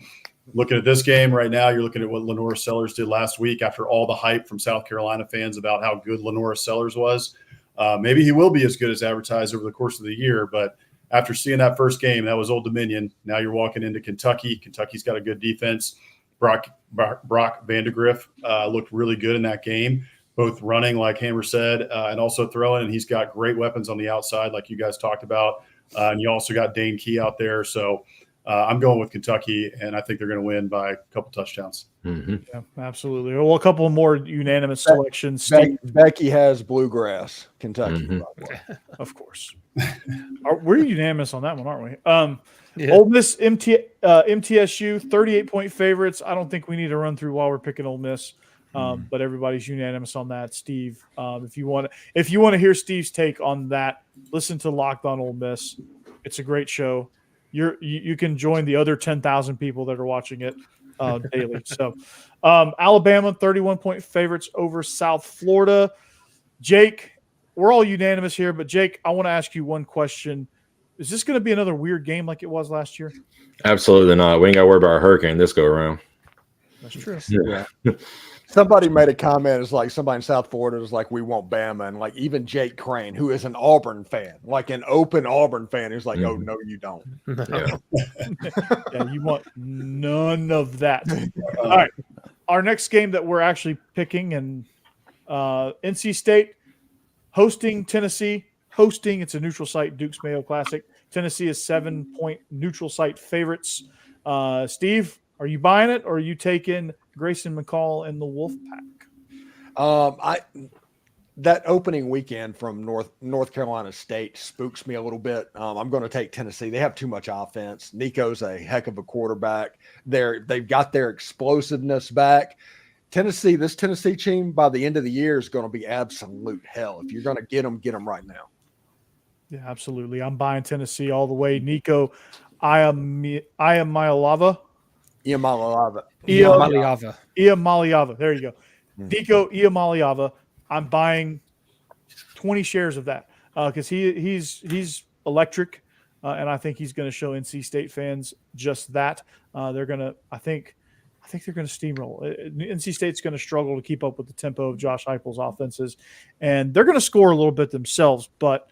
looking at this game right now, you're looking at what Lenora Sellers did last week after all the hype from South Carolina fans about how good Lenora Sellers was. Maybe he will be as good as advertised over the course of the year, but after seeing that first game, that was Old Dominion. Now you're walking into Kentucky. Kentucky's got a good defense. Brock Vandegrift looked really good in that game, both running, like Hammer said, and also throwing. And he's got great weapons on the outside, like you guys talked about. And you also got Dane Key out there. So I'm going with Kentucky, and I think they're going to win by a couple touchdowns. Mm-hmm. Yeah, absolutely. Well, a couple more unanimous selections. Becky has Bluegrass, Kentucky. Mm-hmm. Of course. We're unanimous on that one, aren't we? Yeah. Ole Miss, MTSU, 38-point favorites. I don't think we need to run through while we're picking Ole Miss, but everybody's unanimous on that. Steve, if you want to hear Steve's take on that, listen to Locked On Ole Miss. It's a great show. You can join the other 10,000 people that are watching it daily. So, Alabama 31-point favorites over South Florida. Jake, we're all unanimous here, but Jake, I want to ask you one question. Is this going to be another weird game like it was last year? Absolutely not. We ain't got to worry about a hurricane this go around. That's true. Yeah. Somebody made a comment. It's like somebody in South Florida was like, "We want Bama," and like even Jake Crane, who is an Auburn fan, like an open Auburn fan, is like, "Oh no, you don't." Yeah. Yeah, you want none of that. All right, our next game that we're actually picking, and NC State hosting Tennessee. It's a neutral site Duke's Mayo Classic. Tennessee is 7-point neutral site favorites. Steve, are you buying it, or are you taking Grayson McCall and the Wolfpack? That opening weekend from North Carolina State spooks me a little bit. I'm going to take Tennessee. They have too much offense. Nico's a heck of a quarterback. They've got their explosiveness back. This Tennessee team by the end of the year is going to be absolute hell. If you're going to get them right now. Yeah, absolutely. I'm buying Tennessee all the way. Nico Iamaleava. Iamaleava. There you go. Nico Iamaleava. I'm buying 20 shares of that because he's electric, and I think he's going to show NC State fans just that. They're going to, I think they're going to steamroll. NC State's going to struggle to keep up with the tempo of Josh Heupel's offenses, and they're going to score a little bit themselves, but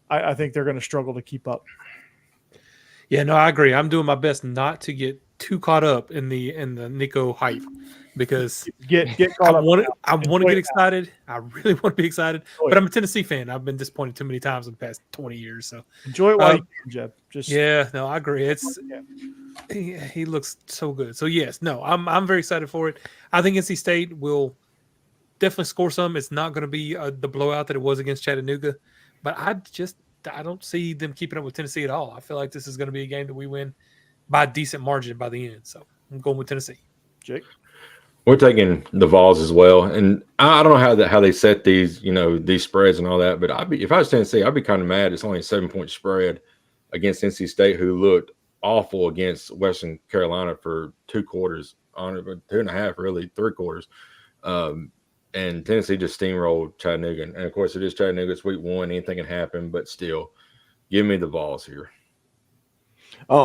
I think they're going to struggle to keep up. Yeah, no, I agree. I'm doing my best not to get too caught up in the Nico hype because get caught up. I want to get excited. I really want to be excited, but I'm a Tennessee fan. I've been disappointed too many times in the past 20 years. So enjoy it while you can, Jeb. I agree. He looks so good. So yes, no, I'm very excited for it. I think NC State will definitely score some. It's not going to be the blowout that it was against Chattanooga, but I don't see them keeping up with Tennessee at all. I feel like this is going to be a game that we win by a decent margin by the end. So I'm going with Tennessee. Jake? We're taking the Vols as well. And I don't know how they set these, these spreads and all that, but if I was Tennessee, I'd be kind of mad. It's only a 7-point spread against NC State, who looked awful against Western Carolina for 2 quarters, 2.5, really, 3 quarters. And Tennessee just steamrolled Chattanooga. And, of course, it is Chattanooga. It's week 1. Anything can happen. But still, give me the Vols here.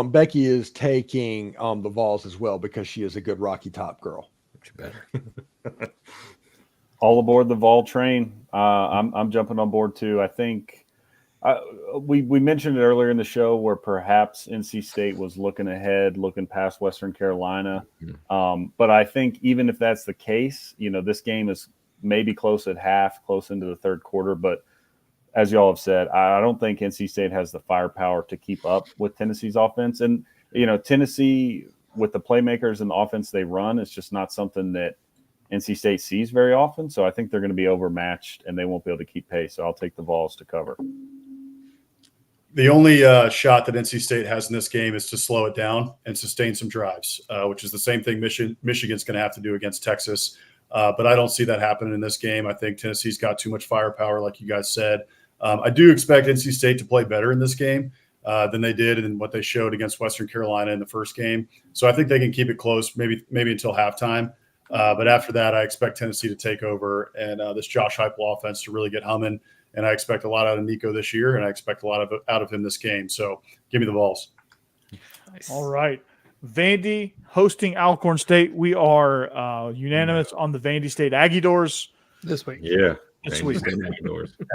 Becky is taking the Vols as well because she is a good Rocky Top girl. Much better. All aboard the Vol train. I'm jumping on board, too. I think we mentioned it earlier in the show where perhaps NC State was looking ahead, looking past Western Carolina. But I think even if that's the case, this game is maybe close at half, close into the third quarter. But as y'all have said, I don't think NC State has the firepower to keep up with Tennessee's offense. And, Tennessee, with the playmakers and the offense they run, it's just not something that NC State sees very often. So I think they're going to be overmatched and they won't be able to keep pace. So I'll take the Vols to cover. The only shot that NC State has in this game is to slow it down and sustain some drives, which is the same thing Michigan's going to have to do against Texas. But I don't see that happening in this game. I think Tennessee's got too much firepower, like you guys said. I do expect NC State to play better in this game than they did and what they showed against Western Carolina in the first game. So I think they can keep it close, maybe until halftime. But after that, I expect Tennessee to take over and this Josh Heupel offense to really get humming. And I expect a lot out of Nico this year, and I expect a lot out of him this game. So give me the Vols. Nice. All right. Vandy hosting Alcorn State. We are unanimous on the Vandy State Aggie Doors this week. Yeah. this week.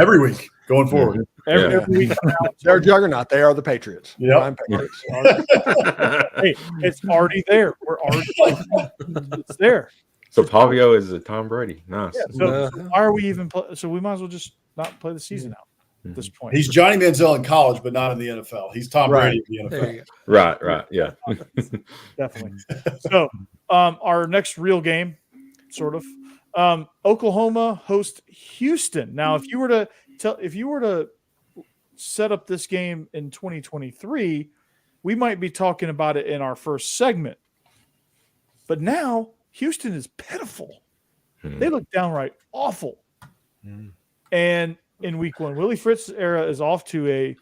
Every week going forward. Every week. They're a juggernaut. They are the Patriots. Yep. Prime Patriots. Hey, it's already there. We're already it's there. So Pavio is a Tom Brady. Nice. Yeah, so why are we even so we might as well just not play the season out at this point. He's Johnny Manziel in college, but not in the NFL. He's Tom Brady in the NFL. Right. Yeah. Definitely. So our next real game, sort of. Oklahoma hosts Houston. Now, if you were to set up this game in 2023, we might be talking about it in our first segment. But now Houston is pitiful. They look downright awful. And in week one, Willie Fritz's era is off to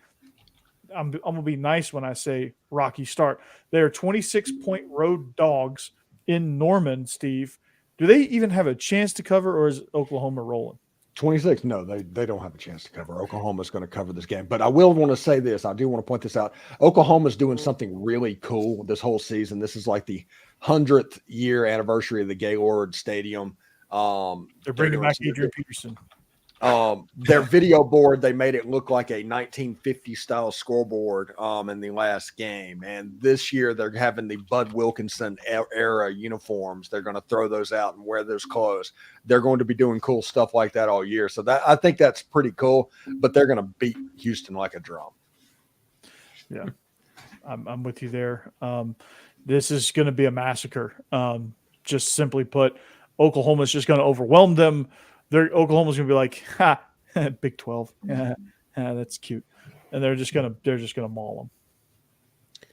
I'm going to be nice when I say rocky start. They are 26-point road dogs in Norman, Steve. Do they even have a chance to cover, or is Oklahoma rolling? 26? No, they don't have a chance to cover. Oklahoma's going to cover this game. But I will want to say this. I do want to point this out. Oklahoma's doing something really cool this whole season. This is like the 100th year anniversary of the Gaylord Stadium. They're bringing back Adrian Peterson. Their video board, they made it look like a 1950 style scoreboard in the last game. And this year they're having the Bud Wilkinson era uniforms. They're going to throw those out and wear those clothes. They're going to be doing cool stuff like that all year. So I think that's pretty cool, but they're going to beat Houston like a drum. Yeah, I'm with you there. This is going to be a massacre. Just simply put, Oklahoma's just going to overwhelm them. Oklahoma's gonna be like, ha, Big 12, that's cute, and they're just gonna maul them.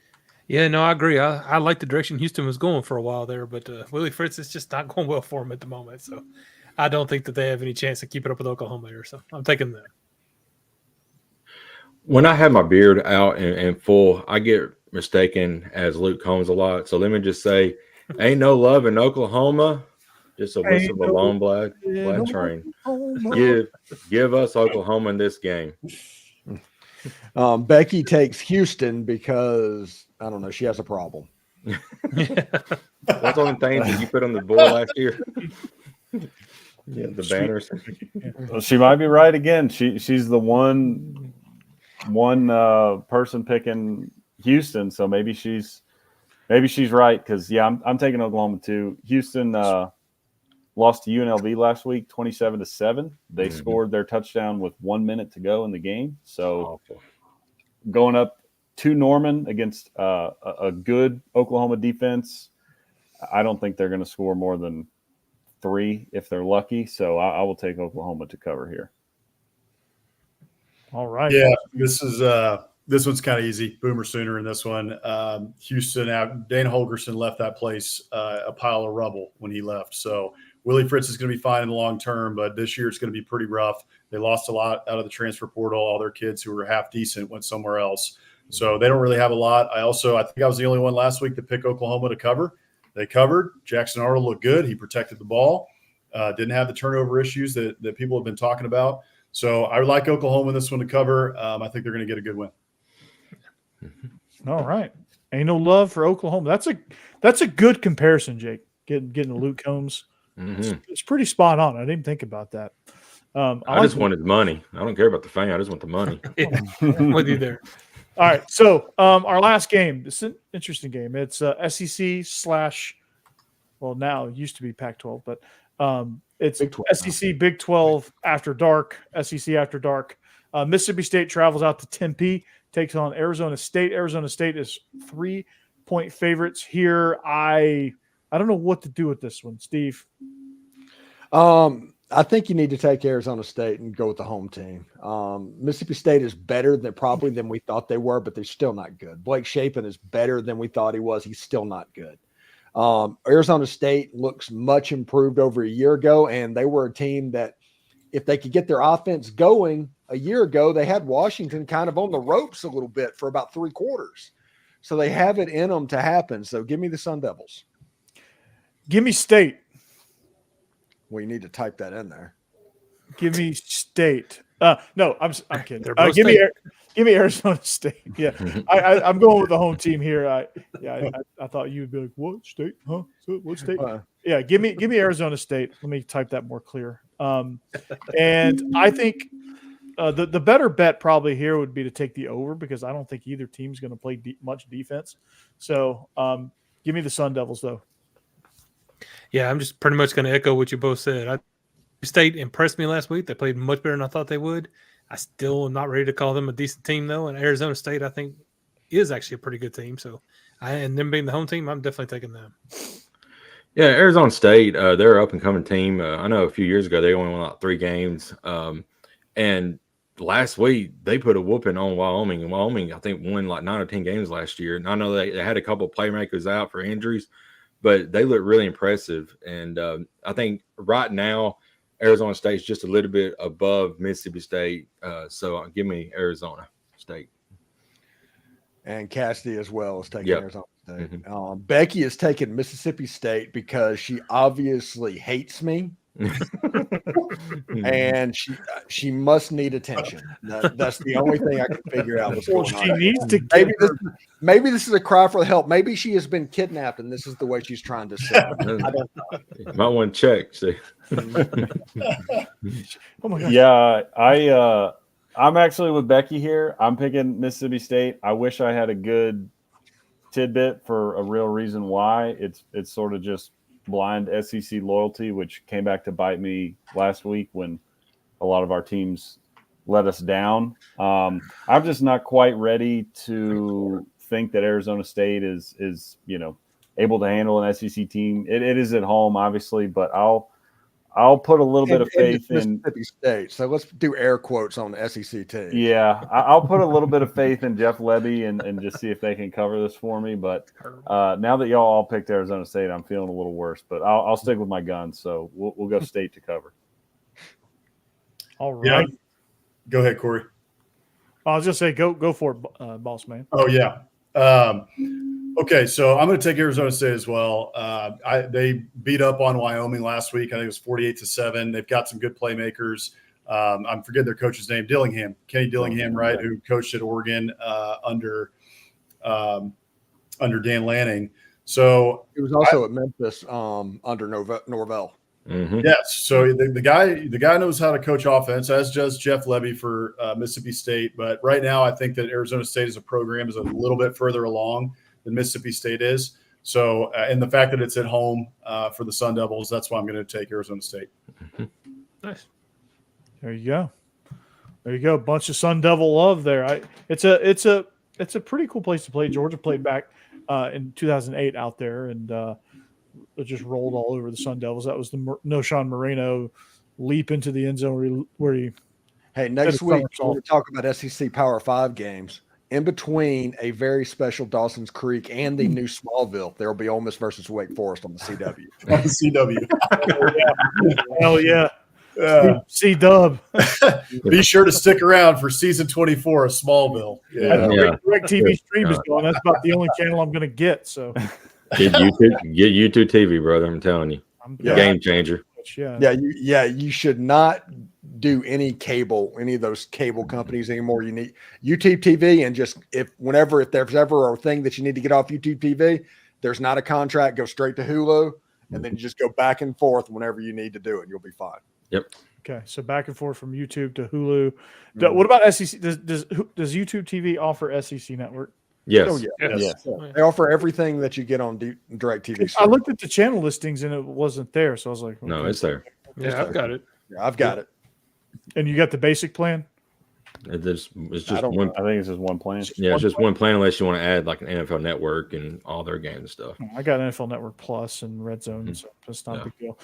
Yeah, no, I agree. I like the direction Houston was going for a while there, but Willie Fritz is just not going well for him at the moment. So I don't think that they have any chance to keep it up with Oklahoma here. So I'm taking them. When I have my beard out and full, I get mistaken as Luke Combs a lot. So let me just say, ain't no love in Oklahoma. Just a whistle of a long black train. Give us Oklahoma in this game. Becky takes Houston because, I don't know, she has a problem. That's on the thing that you put on the board last year. Yeah, the banners. Well, she might be right again. She's the one person picking Houston, so maybe she's right because I'm taking Oklahoma too. Houston lost to UNLV last week, 27-7. They scored their touchdown with 1 minute to go in the game. So going up to Norman against a good Oklahoma defense, I don't think they're going to score more than 3 if they're lucky. So I will take Oklahoma to cover here. All right. Yeah, this one's kind of easy. Boomer Sooner in this one. Houston, Dana Holgerson left that place a pile of rubble when he left. So Willie Fritz is going to be fine in the long term, but this year it's going to be pretty rough. They lost a lot out of the transfer portal. All their kids who were half decent went somewhere else. So they don't really have a lot. I think I was the only one last week to pick Oklahoma to cover. They covered. Jackson Arnold looked good. He protected the ball. Didn't have the turnover issues that people have been talking about. So I like Oklahoma in this one to cover. I think they're going to get a good win. All right. Ain't no love for Oklahoma. That's a good comparison, Jake. Getting Luke Combs. It's pretty spot on. I didn't even think about that. I just wanted the money. I don't care about the fame. I just want the money. I'm with you there. All right. So our last game. This is an interesting game. It's SEC / now it used to be Pac-12, but it's Big 12 SEC Big 12 after dark. SEC after dark. Mississippi State travels out to Tempe, takes on Arizona State. Arizona State is 3-point favorites here. I don't know what to do with this one, Steve. I think you need to take Arizona State and go with the home team. Mississippi State is better than we thought they were, but they're still not good. Blake Shapen is better than we thought he was. He's still not good. Arizona State looks much improved over a year ago, and they were a team that if they could get their offense going a year ago, they had Washington kind of on the ropes a little bit for about 3 quarters. So they have it in them to happen. So give me the Sun Devils. Give me State. Well, you need to type that in there. Give me State. No, I'm kidding. Give me Arizona State. Yeah, I'm going with the home team here. I thought you would be like, what state? Huh? What state? Yeah, give me Arizona State. Let me type that more clear. And I think the better bet probably here would be to take the over because I don't think either team's going to play much defense. So give me the Sun Devils, though. Yeah, I'm just pretty much going to echo what you both said. State impressed me last week. They played much better than I thought they would. I still am not ready to call them a decent team, though. And Arizona State, I think, is actually a pretty good team. So, and them being the home team, I'm definitely taking them. Yeah, Arizona State, they're an up-and-coming team. I know a few years ago they only won like 3 games. And last week they put a whooping on Wyoming. And Wyoming, I think, won like 9 or 10 games last year. And I know they had a couple of playmakers out for injuries, but they look really impressive. And I think right now Arizona State's just a little bit above Mississippi State. So give me Arizona State. And Cassidy as well is taking Yep. Arizona State. Mm-hmm. Becky is taking Mississippi State because she obviously hates me. And she must need attention. That's the only thing I can figure out what's going on. She needs to Maybe this is a cry for help. Maybe she has been kidnapped and this is the way she's trying to say it. I don't know. Might want to check. See. Oh my gosh. Yeah, I'm actually with Becky here. I'm picking Mississippi State. I wish I had a good tidbit for a real reason why. It's sort of just blind SEC loyalty, which came back to bite me last week when a lot of our teams let us down. I'm just not quite ready to think that Arizona State is able to handle an SEC team. It is at home, obviously, but I'll put a little bit of faith in Mississippi State. So let's do air quotes on the SEC team. Yeah, I'll put a little bit of faith in Jeff Levy and just see if they can cover this for me. But now that y'all all picked Arizona State, I'm feeling a little worse. But I'll stick with my guns. So we'll go State to cover. All right. Yeah. Go ahead, Corey. I was just say go for it, boss man. Oh yeah. Okay, so I'm going to take Arizona State as well. They beat up on Wyoming last week. I think it was 48-7. They've got some good playmakers. I'm forgetting their coach's name, Kenny Dillingham, right? Who coached at Oregon under Dan Lanning. So he was also at Memphis under Norvell. Mm-hmm. Yes. So the guy knows how to coach offense, as does Jeff Levy for Mississippi State. But right now, I think that Arizona State as a program is a little bit further along than Mississippi State is. So, and the fact that it's at home for the Sun Devils, that's why I'm going to take Arizona State. Nice. There you go. There you go. Bunch of Sun Devil love there. It's a pretty cool place to play. Georgia played back in 2008 out there, and it just rolled all over the Sun Devils. That was the Noshawn Moreno leap into the end zone where he. Hey, next week we're going to talk about SEC Power 5 games. In between a very special Dawson's Creek and the new Smallville, there will be Ole Miss versus Wake Forest on the CW. On the CW. Hell yeah. C-Dub. Be sure to stick around for season 24 of Smallville. Yeah. Direct TV stream is going. That's about the only channel I'm going to get. So get YouTube TV, brother. I'm telling you, game changer. You should not do any of those cable companies anymore. You need YouTube TV, and just if there's ever a thing that you need to get off YouTube TV, there's not a contract, go straight to Hulu, and then you just go back and forth whenever you need to do it. You'll be fine. Yep. Okay, so back and forth from YouTube to Hulu. What about SEC? Does YouTube TV offer SEC Network? Yes. Oh, yes. They offer everything that you get on Direct TV. I looked at the channel listings and it wasn't there, so I was like, okay. No, it's there. Yeah, I've got it. Yeah, I've got it. And you got the basic plan? It's just one. I think it's just one plan. Yeah, it's just one plan unless you want to add like an NFL Network and all their games and stuff. I got NFL Network Plus and Red Zone, so it's not a big deal.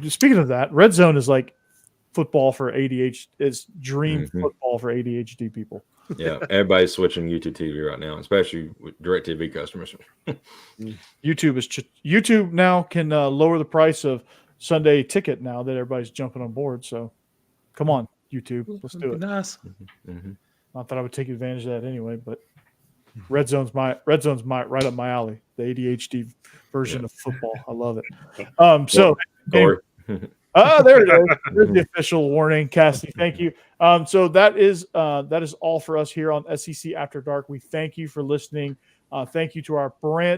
Speaking of that, Red Zone is like football for ADHD. It's dream football for ADHD people. Yeah, everybody's switching YouTube TV right now, especially with DirecTV customers. YouTube now can lower the price of Sunday ticket now that everybody's jumping on board. So, come on, YouTube, let's do it. Nice. Not that I would take advantage of that anyway, but Red Zone's right up my alley. The ADHD version of football, I love it. There it is. There's the official warning, Cassie. Thank you. So that is all for us here on SEC After Dark. We thank you for listening. Thank you to our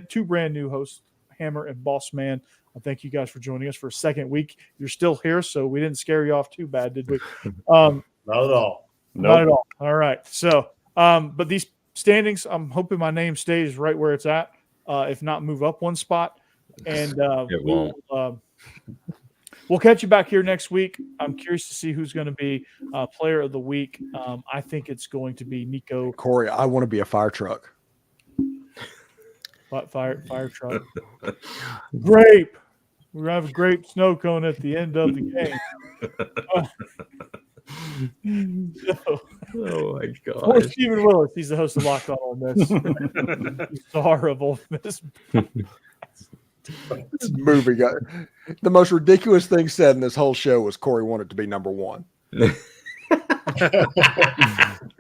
two brand new hosts, Hammer and Boss Man. Thank you guys for joining us for a second week. You're still here, so we didn't scare you off too bad, did we? Not at all. Not at all. All right. So, but these standings, I'm hoping my name stays right where it's at. If not, move up one spot. And It won't. we'll catch you back here next week. I'm curious to see who's going to be player of the week. I think it's going to be Nico. Corey, I want to be a fire truck. Fire truck. Grape. We're going to have a grape snow cone at the end of the game. Oh my Poor god! Steven Willis. He's the host of Locked On Ole Miss. Star of Ole Miss. This movie got the most ridiculous thing said in this whole show was Corey wanted to be number one.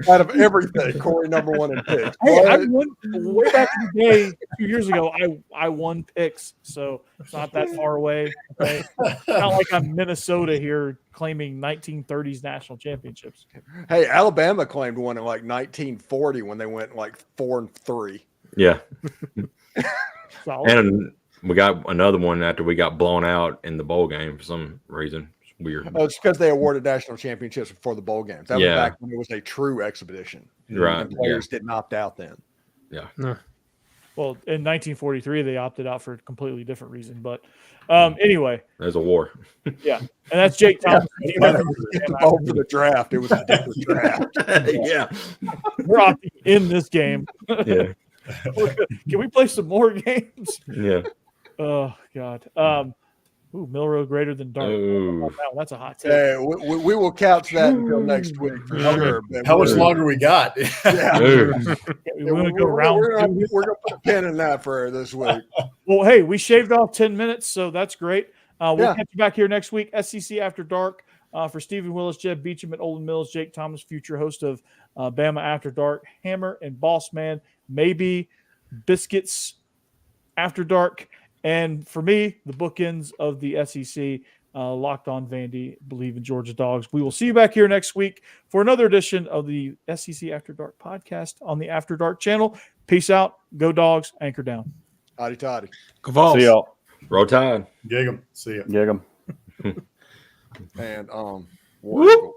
Out of everything, Corey number one in picks. Hey, I won way back in the day 2 years ago. I won picks, so it's not that far away. Okay? Not like I'm Minnesota here claiming 1930s national championships. Hey, Alabama claimed one in like 1940 when they went like 4-3. Yeah, Solid. and we got another one after we got blown out in the bowl game for some reason. It's weird. Oh, it's because they awarded national championships before the bowl games. That was Yeah. back when it was a true exhibition. Right, And players didn't opt out then. Well, in 1943, they opted out for a completely different reason. But anyway, There's a war. yeah. And that's Jake Thomas. Get the ball for the draft. It was a different draft. Yeah, We're opting in this game. yeah, Can we play some more games? yeah. Oh, God. Milrow greater than Dark. Ooh. Wow, that's a hot take. We will couch that until next week for sure. but How much we're- longer we got? Yeah. Ooh. We want to go round We're two. gonna put a pin in that for this week. Well, hey, we shaved off 10 minutes, so that's great. We'll Yeah. catch you back here next week. SEC After Dark for Steven Willis, Jeb Beecham at Olden Mills, Jake Thomas, future host of Bama After Dark, Hammer and Boss Man, maybe Biscuits After Dark. And for me, the bookends of the SEC, Locked On Vandy, Believe in Georgia Dogs. We will see you back here next week for another edition of the SEC After Dark podcast on the After Dark channel. Peace out. Go Dogs. Anchor down. Hotty toddy. Cavalls. See y'all. Roll Tide. Gig 'em. See ya. Gig 'em. And War Eagle.